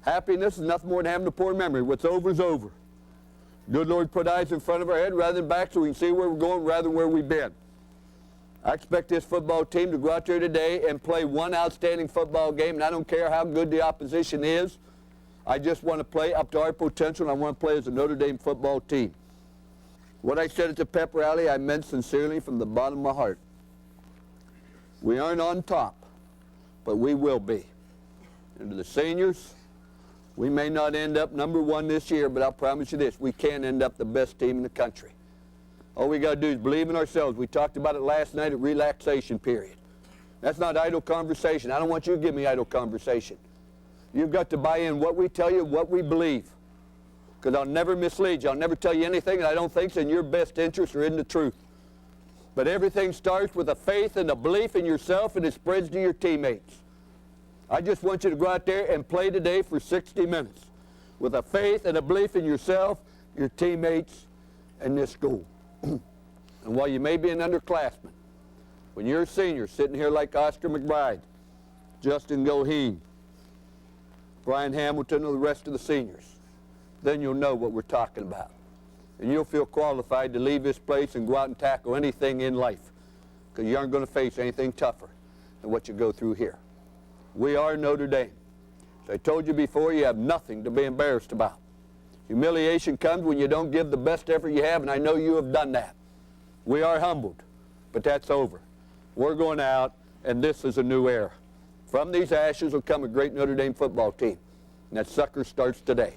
[SPEAKER 2] Happiness is nothing more than having a poor memory. What's over is over. Good Lord put eyes in front of our head rather than back so we can see where we're going rather than where we've been. I expect this football team to go out there today and play one outstanding football game, and I don't care how good the opposition is. I just want to play up to our potential, and I want to play as a Notre Dame football team. What I said at the pep rally, I meant sincerely from the bottom of my heart. We aren't on top, but we will be. And to the seniors, we may not end up number 1 this year, but I'll promise you this, we can end up the best team in the country. All we got to do is believe in ourselves. We talked about it last night at relaxation period. That's not idle conversation. I don't want you to give me idle conversation. You've got to buy in what we tell you, what we believe. Because I'll never mislead you. I'll never tell you anything that I don't think's in your best interest or in the truth. But everything starts with a faith and a belief in yourself, and it spreads to your teammates. I just want you to go out there and play today for 60 minutes with a faith and a belief in yourself, your teammates, and this school. And while you may be an underclassman, when you're a senior sitting here like Oscar McBride, Justin Goheen, Brian Hamilton, and the rest of the seniors, then you'll know what we're talking about. And you'll feel qualified to leave this place and go out and tackle anything in life, because you aren't going to face anything tougher than what you go through here. We are Notre Dame. As I told you before, you have nothing to be embarrassed about. Humiliation comes when you don't give the best effort you have, and I know you have done that. We are humbled, but that's over. We're going out, and this is a new era. From these ashes will come a great Notre Dame football team, and that sucker starts today.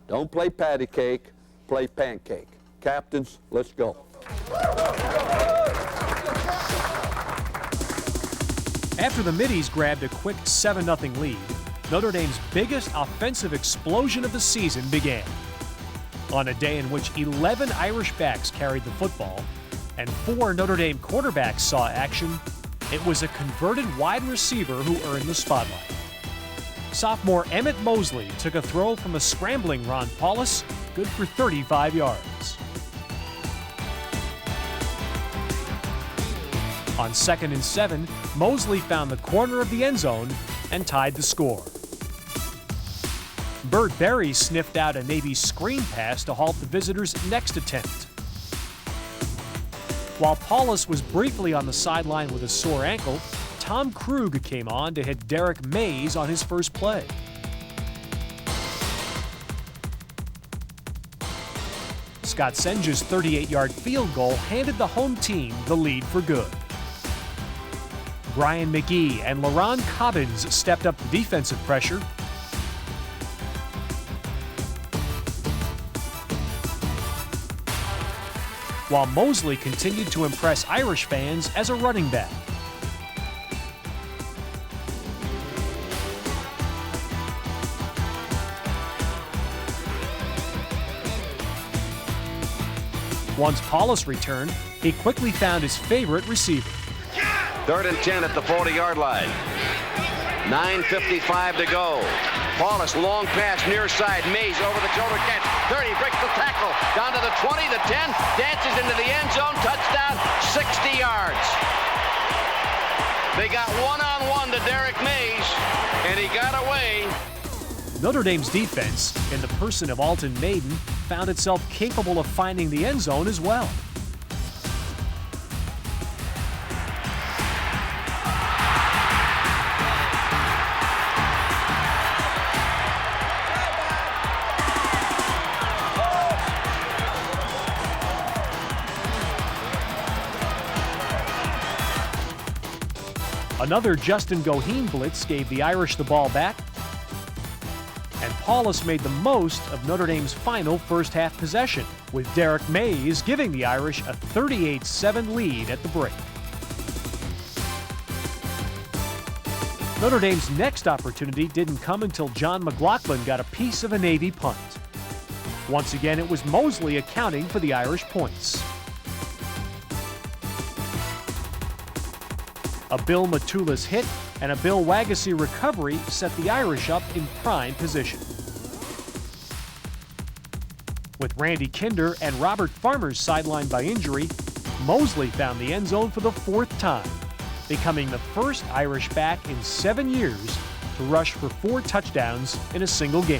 [SPEAKER 2] Don't play patty cake, play pancake. Captains, let's go.
[SPEAKER 5] After the Middies grabbed a quick 7-0 lead, Notre Dame's biggest offensive explosion of the season began. On a day in which 11 Irish backs carried the football and 4 Notre Dame quarterbacks saw action, it was a converted wide receiver who earned the spotlight. Sophomore Emmett Mosley took a throw from a scrambling Ron Paulus, good for 35 yards. On 2nd and 7, Mosley found the corner of the end zone and tied the score. Burt Berry sniffed out a Navy screen pass to halt the visitors' next attempt. While Paulus was briefly on the sideline with a sore ankle, Tom Krug came on to hit Derek Mays on his first play. Scott Senja's 38-yard field goal handed the home team the lead for good. Brian McGee and LaRon Cobbins stepped up the defensive pressure. While Mosley continued to impress Irish fans as a running back. Once Paulus returned, he quickly found his favorite receiver.
[SPEAKER 7] 3rd and 10 at the 40-yard line. 9:55 to go. Paulus, long pass near side. Mays over the shoulder catch. 30, breaks the tackle. Down to the 20, the 10, dances into the end zone. Touchdown, 60 yards. They got one-on-one to Derek Mays, and he got away.
[SPEAKER 5] Notre Dame's defense, in the person of Alton Maiden, found itself capable of finding the end zone as well. Another Justin Goheen blitz gave the Irish the ball back, and Paulus made the most of Notre Dame's final first-half possession, with Derek Mays giving the Irish a 38-7 lead at the break. Notre Dame's next opportunity didn't come until John McLaughlin got a piece of a Navy punt. Once again, it was Mosley accounting for the Irish points. A Bill Matulas hit and a Bill Wagasse recovery set the Irish up in prime position. With Randy Kinder and Robert Farmers sidelined by injury, Mosley found the end zone for the 4th time, becoming the first Irish back in 7 years to rush for 4 touchdowns in a single game.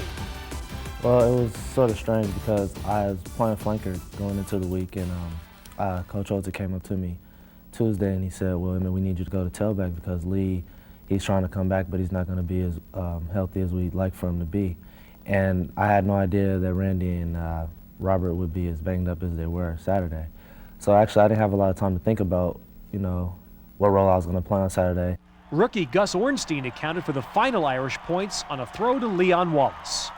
[SPEAKER 14] Well, it was sort of strange because I was playing flanker going into the week, and Coach Olter came up to me Tuesday and he said, well, I mean, we need you to go to tailback because Lee, he's trying to come back, but he's not going to be as healthy as we'd like for him to be. And I had no idea that Randy and Robert would be as banged up as they were Saturday. So actually, I didn't have a lot of time to think about, you know, what role I was going to play on Saturday.
[SPEAKER 5] Rookie Gus Ornstein accounted for the final Irish points on a throw to Leon Wallace.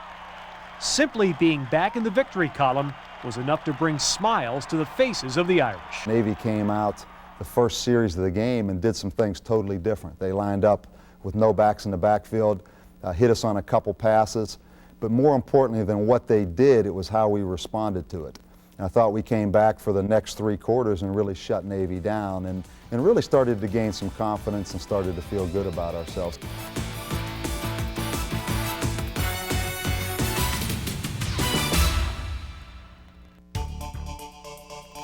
[SPEAKER 5] Simply being back in the victory column was enough to bring smiles to the faces of the Irish.
[SPEAKER 10] Navy came out the first series of the game and did some things totally different. They lined up with no backs in the backfield, hit us on a couple passes, but more importantly than what they did, it was how we responded to it. And I thought we came back for the next 3 quarters and really shut Navy down and really started to gain some confidence and started to feel good about ourselves.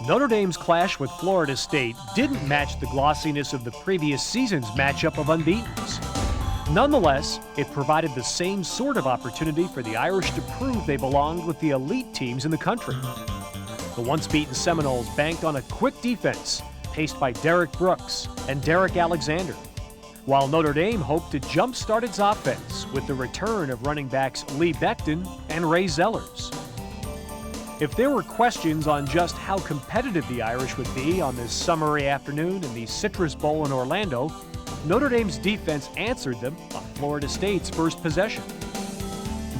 [SPEAKER 5] Notre Dame's clash with Florida State didn't match the glossiness of the previous season's matchup of unbeatens. Nonetheless, it provided the same sort of opportunity for the Irish to prove they belonged with the elite teams in the country. The once-beaten Seminoles banked on a quick defense, paced by Derek Brooks and Derek Alexander, while Notre Dame hoped to jump-start its offense with the return of running backs Lee Becton and Ray Zellers. If there were questions on just how competitive the Irish would be on this summery afternoon in the Citrus Bowl in Orlando, Notre Dame's defense answered them on Florida State's first possession.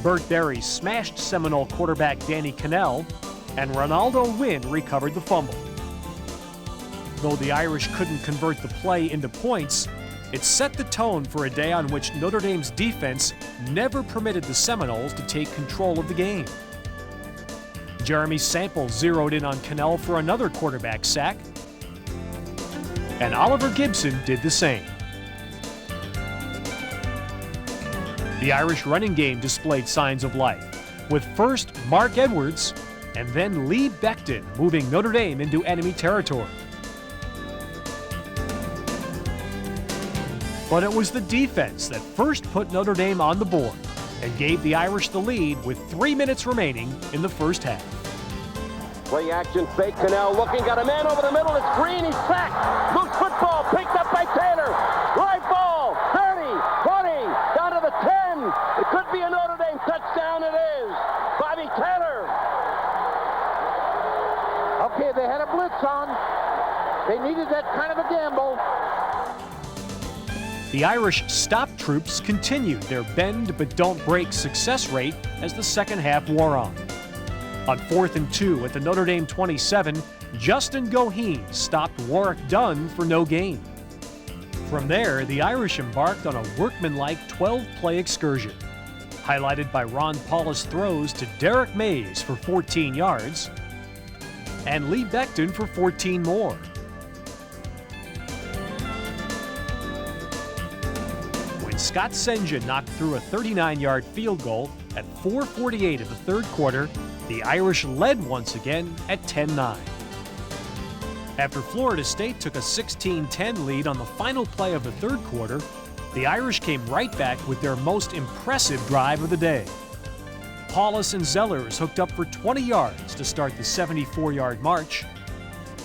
[SPEAKER 5] Burt Berry smashed Seminole quarterback Danny Cannell, and Ronaldo Wynn recovered the fumble. Though the Irish couldn't convert the play into points, It set the tone for a day on which Notre Dame's defense never permitted the Seminoles to take control of the game. Jeremy Sample zeroed in on Cannell for another quarterback sack, and Oliver Gibson did the same. The Irish running game displayed signs of life, with first Mark Edwards and then Lee Becton moving Notre Dame into enemy territory. But it was the defense that first put Notre Dame on the board and gave the Irish the lead with 3 minutes remaining in the first half.
[SPEAKER 7] Play action, fake, Cannell looking, got a man over the middle, it's Green, he's sacked. Loose football, picked up by Taylor. Right ball, 30, 20, down to the 10. It could be a Notre Dame touchdown, it is. Bobby Taylor.
[SPEAKER 11] Okay, they had a blitz on. They needed that kind of a gamble.
[SPEAKER 5] The Irish stop troops continued their bend but don't break success rate as the second half wore on. On 4th and 2 at the Notre Dame 27, Justin Goheen stopped Warwick Dunn for no gain. From there, the Irish embarked on a workmanlike 12-play excursion, highlighted by Ron Paulus throws to Derek Mays for 14 yards and Lee Becton for 14 more. When Scott Senja knocked through a 39-yard field goal at 4:48 of the third quarter, the Irish led once again at 10-9. After Florida State took a 16-10 lead on the final play of the third quarter, the Irish came right back with their most impressive drive of the day. Paulus and Zellers hooked up for 20 yards to start the 74-yard march.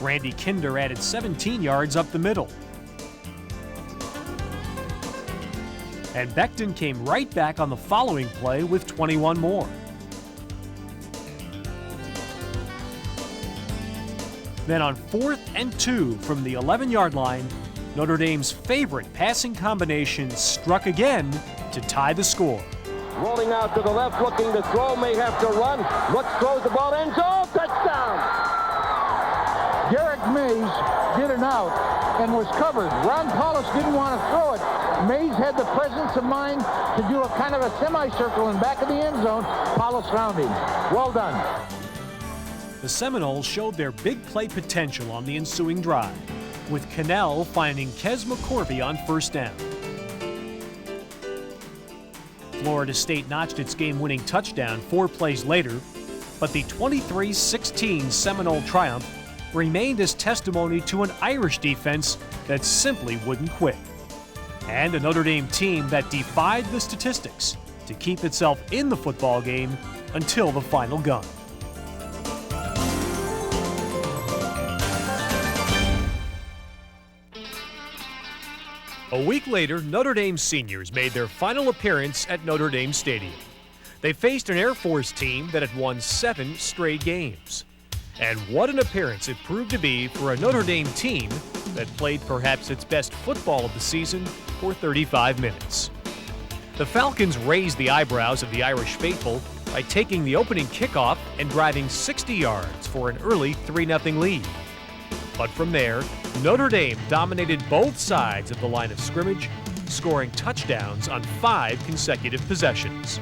[SPEAKER 5] Randy Kinder added 17 yards up the middle. And Becton came right back on the following play with 21 more. Then on 4th and 2 from the 11-yard line, Notre Dame's favorite passing combination struck again to tie the score.
[SPEAKER 7] Rolling out to the left, looking to throw, may have to run. Looks, throws the ball, end zone, touchdown!
[SPEAKER 11] Derek Mays did an out and was covered. Ron Paulus didn't want to throw it. Mays had the presence of mind to do a kind of a semicircle in back of the end zone. Paulus found him. Well done.
[SPEAKER 5] The Seminoles showed their big play potential on the ensuing drive, with Cannell finding Kes McCorvey on first down. Florida State notched its game-winning touchdown 4 plays later, but the 23-16 Seminole triumph remained as testimony to an Irish defense that simply wouldn't quit, and a Notre Dame team that defied the statistics to keep itself in the football game until the final gun. A week later, Notre Dame seniors made their final appearance at Notre Dame Stadium. They faced an Air Force team that had won 7 straight games. And what an appearance it proved to be for a Notre Dame team that played perhaps its best football of the season for 35 minutes. The Falcons raised the eyebrows of the Irish faithful by taking the opening kickoff and driving 60 yards for an early 3-0 lead. But from there, Notre Dame dominated both sides of the line of scrimmage, scoring touchdowns on 5 consecutive possessions.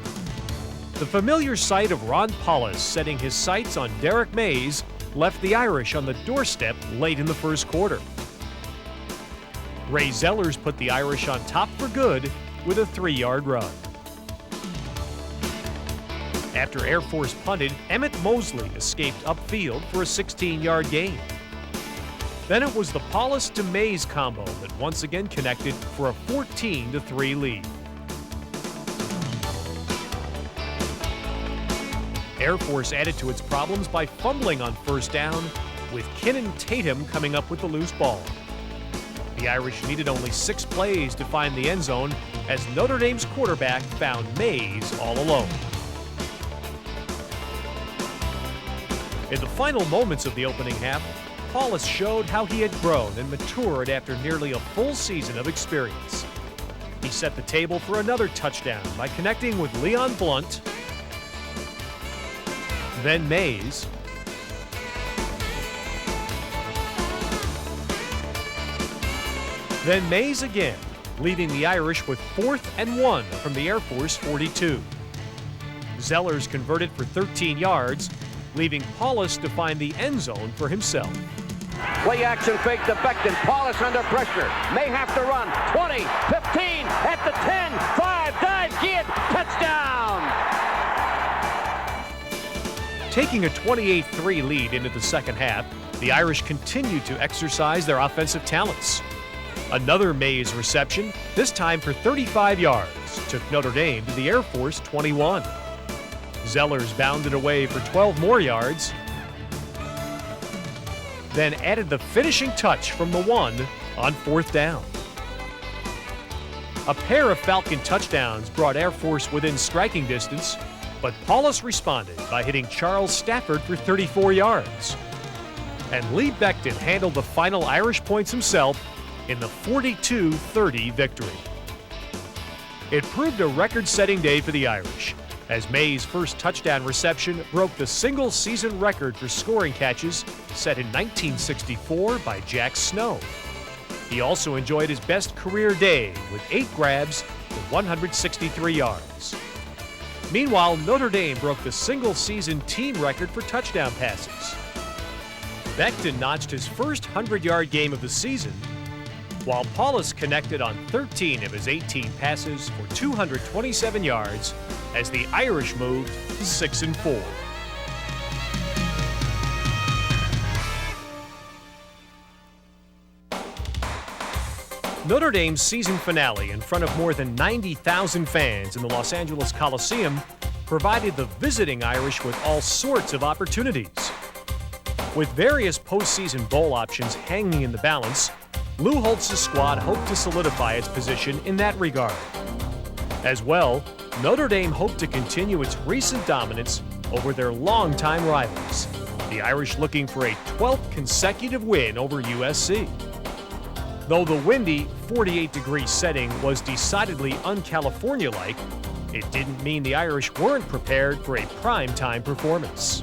[SPEAKER 5] The familiar sight of Ron Paulus setting his sights on Derek Mays left the Irish on the doorstep late in the first quarter. Ray Zellers put the Irish on top for good with a 3-yard run. After Air Force punted, Emmett Mosley escaped upfield for a 16-yard gain. Then it was the Paulus to Mays combo that once again connected for a 14-3 lead. Air Force added to its problems by fumbling on first down, with Kinnan Tatum coming up with the loose ball. The Irish needed only 6 plays to find the end zone as Notre Dame's quarterback found Mays all alone. In the final moments of the opening half, Paulus showed how he had grown and matured after nearly a full season of experience. He set the table for another touchdown by connecting with Leon Blunt, then Mays, then Mays again, leaving the Irish with 4th and 1 from the Air Force 42. Zellers converted for 13 yards, leaving Paulus to find the end zone for himself.
[SPEAKER 7] Play action fake to Becton. Paulus under pressure. May have to run. 20, 15, at the 10, 5, dive, get, touchdown!
[SPEAKER 5] Taking a 28-3 lead into the second half, the Irish continued to exercise their offensive talents. Another Mays reception, this time for 35 yards, took Notre Dame to the Air Force 21. Zellers bounded away for 12 more yards, then added the finishing touch from the 1 on 4th down. A pair of Falcon touchdowns brought Air Force within striking distance, but Paulus responded by hitting Charles Stafford for 34 yards. And Lee Becton handled the final Irish points himself in the 42-30 victory. It proved a record-setting day for the Irish, as May's first touchdown reception broke the single-season record for scoring catches set in 1964 by Jack Snow. He also enjoyed his best career day with 8 grabs for 163 yards. Meanwhile, Notre Dame broke the single-season team record for touchdown passes. Becton notched his first 100-yard game of the season, while Paulus connected on 13 of his 18 passes for 227 yards as the Irish moved to 6-4. Notre Dame's season finale in front of more than 90,000 fans in the Los Angeles Coliseum provided the visiting Irish with all sorts of opportunities. With various postseason bowl options hanging in the balance, Lou Holtz's squad hoped to solidify its position in that regard. As well, Notre Dame hoped to continue its recent dominance over their longtime rivals, the Irish looking for a 12th consecutive win over USC. Though the windy 48-degree setting was decidedly un-California-like, it didn't mean the Irish weren't prepared for a primetime performance.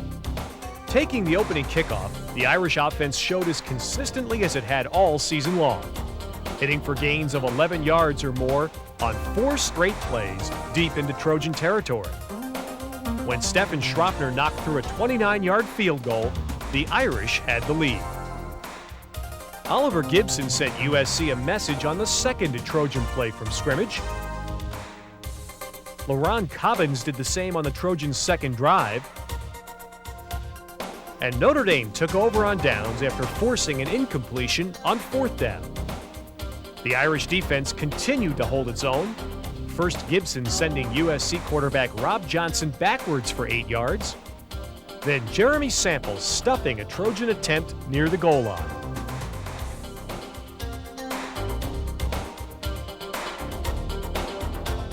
[SPEAKER 5] Taking the opening kickoff, the Irish offense showed as consistently as it had all season long, hitting for gains of 11 yards or more on 4 straight plays deep into Trojan territory. When Stephen Schroffner knocked through a 29-yard field goal, the Irish had the lead. Oliver Gibson sent USC a message on the second Trojan play from scrimmage. LaRon Cobbins did the same on the Trojans' second drive. And Notre Dame took over on downs after forcing an incompletion on 4th down. The Irish defense continued to hold its own, first Gibson sending USC quarterback Rob Johnson backwards for 8 yards, then Jeremy Samples stuffing a Trojan attempt near the goal line.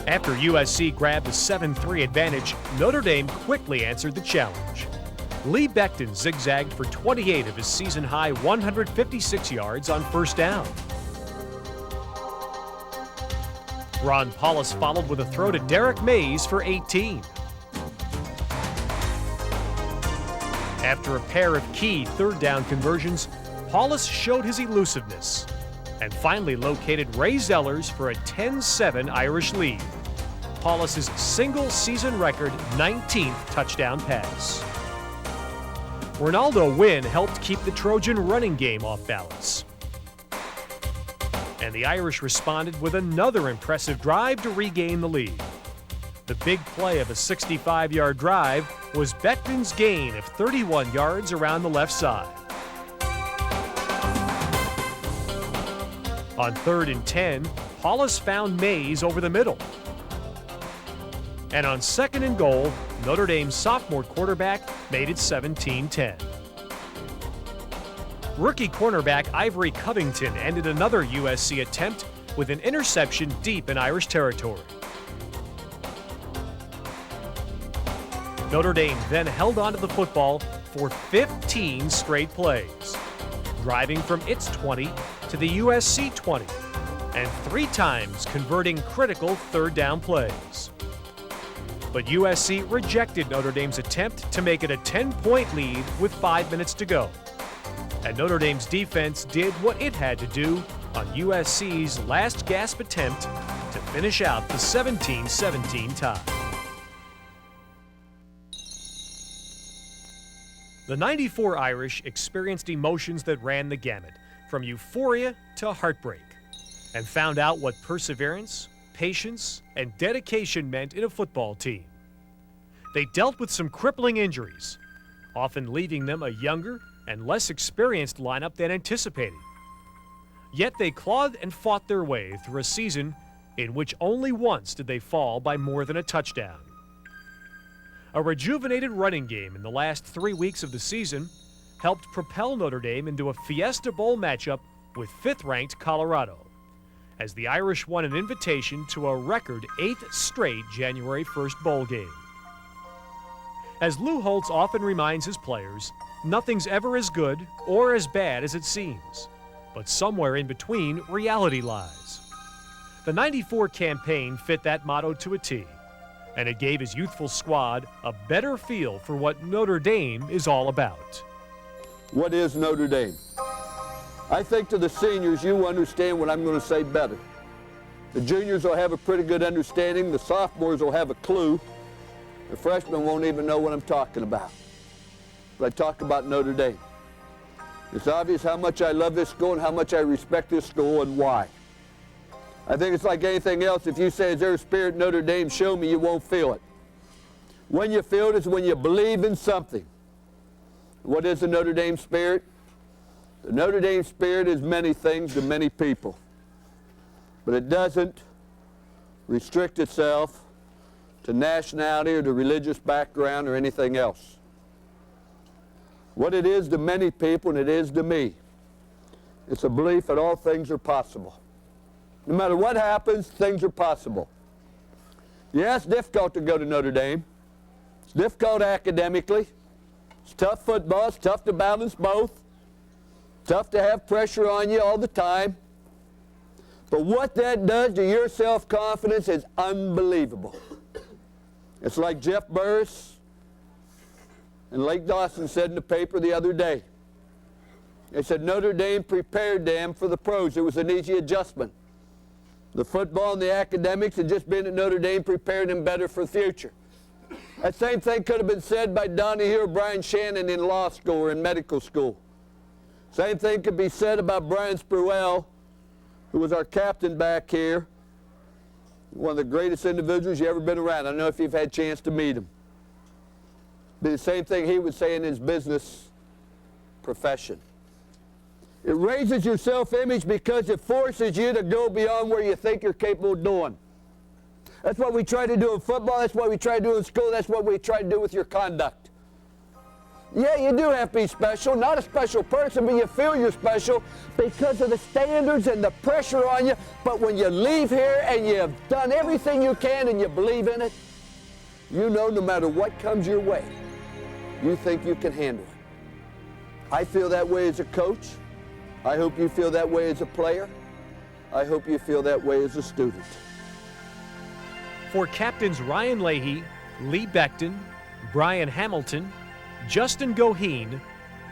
[SPEAKER 5] After USC grabbed a 7-3 advantage, Notre Dame quickly answered the challenge. Lee Becton zigzagged for 28 of his season-high 156 yards on 1st down. Ron Paulus followed with a throw to Derek Mays for 18. After a pair of key 3rd down conversions, Paulus showed his elusiveness and finally located Ray Zellers for a 10-7 Irish lead, Paulus's single-season record 19th touchdown pass. Ronaldo Wynn helped keep the Trojan running game off balance. And the Irish responded with another impressive drive to regain the lead. The big play of a 65-yard drive was Becton's gain of 31 yards around the left side. On 3rd and 10, Paulus found Mays over the middle. And on 2nd and goal, Notre Dame's sophomore quarterback made it 17-10. Rookie cornerback Ivory Covington ended another USC attempt with an interception deep in Irish territory. Notre Dame then held onto the football for 15 straight plays, driving from its 20 to the USC 20, and 3 times converting critical 3rd down plays. But USC rejected Notre Dame's attempt to make it a 10-point lead with 5 minutes to go. And Notre Dame's defense did what it had to do on USC's last gasp attempt to finish out the 17-17 tie. The '94 Irish experienced emotions that ran the gamut, from euphoria to heartbreak, and found out what perseverance, patience, and dedication meant in a football team. They dealt with some crippling injuries, often leaving them a younger and less experienced lineup than anticipated. Yet they clawed and fought their way through a season in which only once did they fall by more than a touchdown. A rejuvenated running game in the last 3 weeks of the season helped propel Notre Dame into a Fiesta Bowl matchup with 5th-ranked Colorado, as the Irish won an invitation to a record 8th straight January 1st bowl game. As Lou Holtz often reminds his players, nothing's ever as good or as bad as it seems, but somewhere in between, reality lies. The '94 campaign fit that motto to a T, and it gave his youthful squad a better feel for what Notre Dame is all about.
[SPEAKER 2] What is Notre Dame? I think to the seniors, you understand what I'm going to say better. The juniors will have a pretty good understanding. The sophomores will have a clue. The freshmen won't even know what I'm talking about. But I talk about Notre Dame. It's obvious how much I love this school and how much I respect this school and why. I think it's like anything else. If you say, is there a spirit in Notre Dame, show me, you won't feel it. When you feel it is when you believe in something. What is the Notre Dame spirit? The Notre Dame spirit is many things to many people. But it doesn't restrict itself to nationality or to religious background or anything else. What it is to many people, and it is to me, it's a belief that all things are possible. No matter what happens, things are possible. Yeah, it's difficult to go to Notre Dame. It's difficult academically. It's tough football. It's tough to balance both. Tough to have pressure on you all the time. But what that does to your self-confidence is unbelievable. It's like Jeff Burris and Lake Dawson said in the paper the other day. They said Notre Dame prepared them for the pros. It was an easy adjustment. The football and the academics and just being at Notre Dame prepared them better for the future. That same thing could have been said by Donahue or Brian Shannon in law school or in medical school. Same thing could be said about Brian Spruell, who was our captain back here. One of the greatest individuals you ever been around. I don't know if you've had a chance to meet him. But the same thing he would say in his business profession. It raises your self-image because it forces you to go beyond where you think you're capable of doing. That's what we try to do in football. That's what we try to do in school. That's what we try to do with your conduct. Yeah, you do have to be special. Not a special person, but you feel you're special because of the standards and the pressure on you. But when you leave here and you've done everything you can and you believe in it, you know no matter what comes your way, you think you can handle it. I feel that way as a coach. I hope you feel that way as a player. I hope you feel that way as a student.
[SPEAKER 5] For captains Ryan Leahy, Lee Becton, Brian Hamilton, Justin Goheen,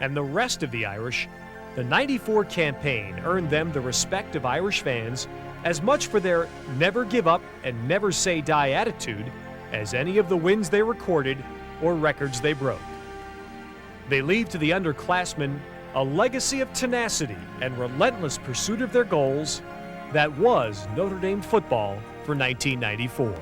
[SPEAKER 5] and the rest of the Irish, the '94 campaign earned them the respect of Irish fans as much for their never give up and never say die attitude as any of the wins they recorded or records they broke. They leave to the underclassmen a legacy of tenacity and relentless pursuit of their goals that was Notre Dame football for 1994.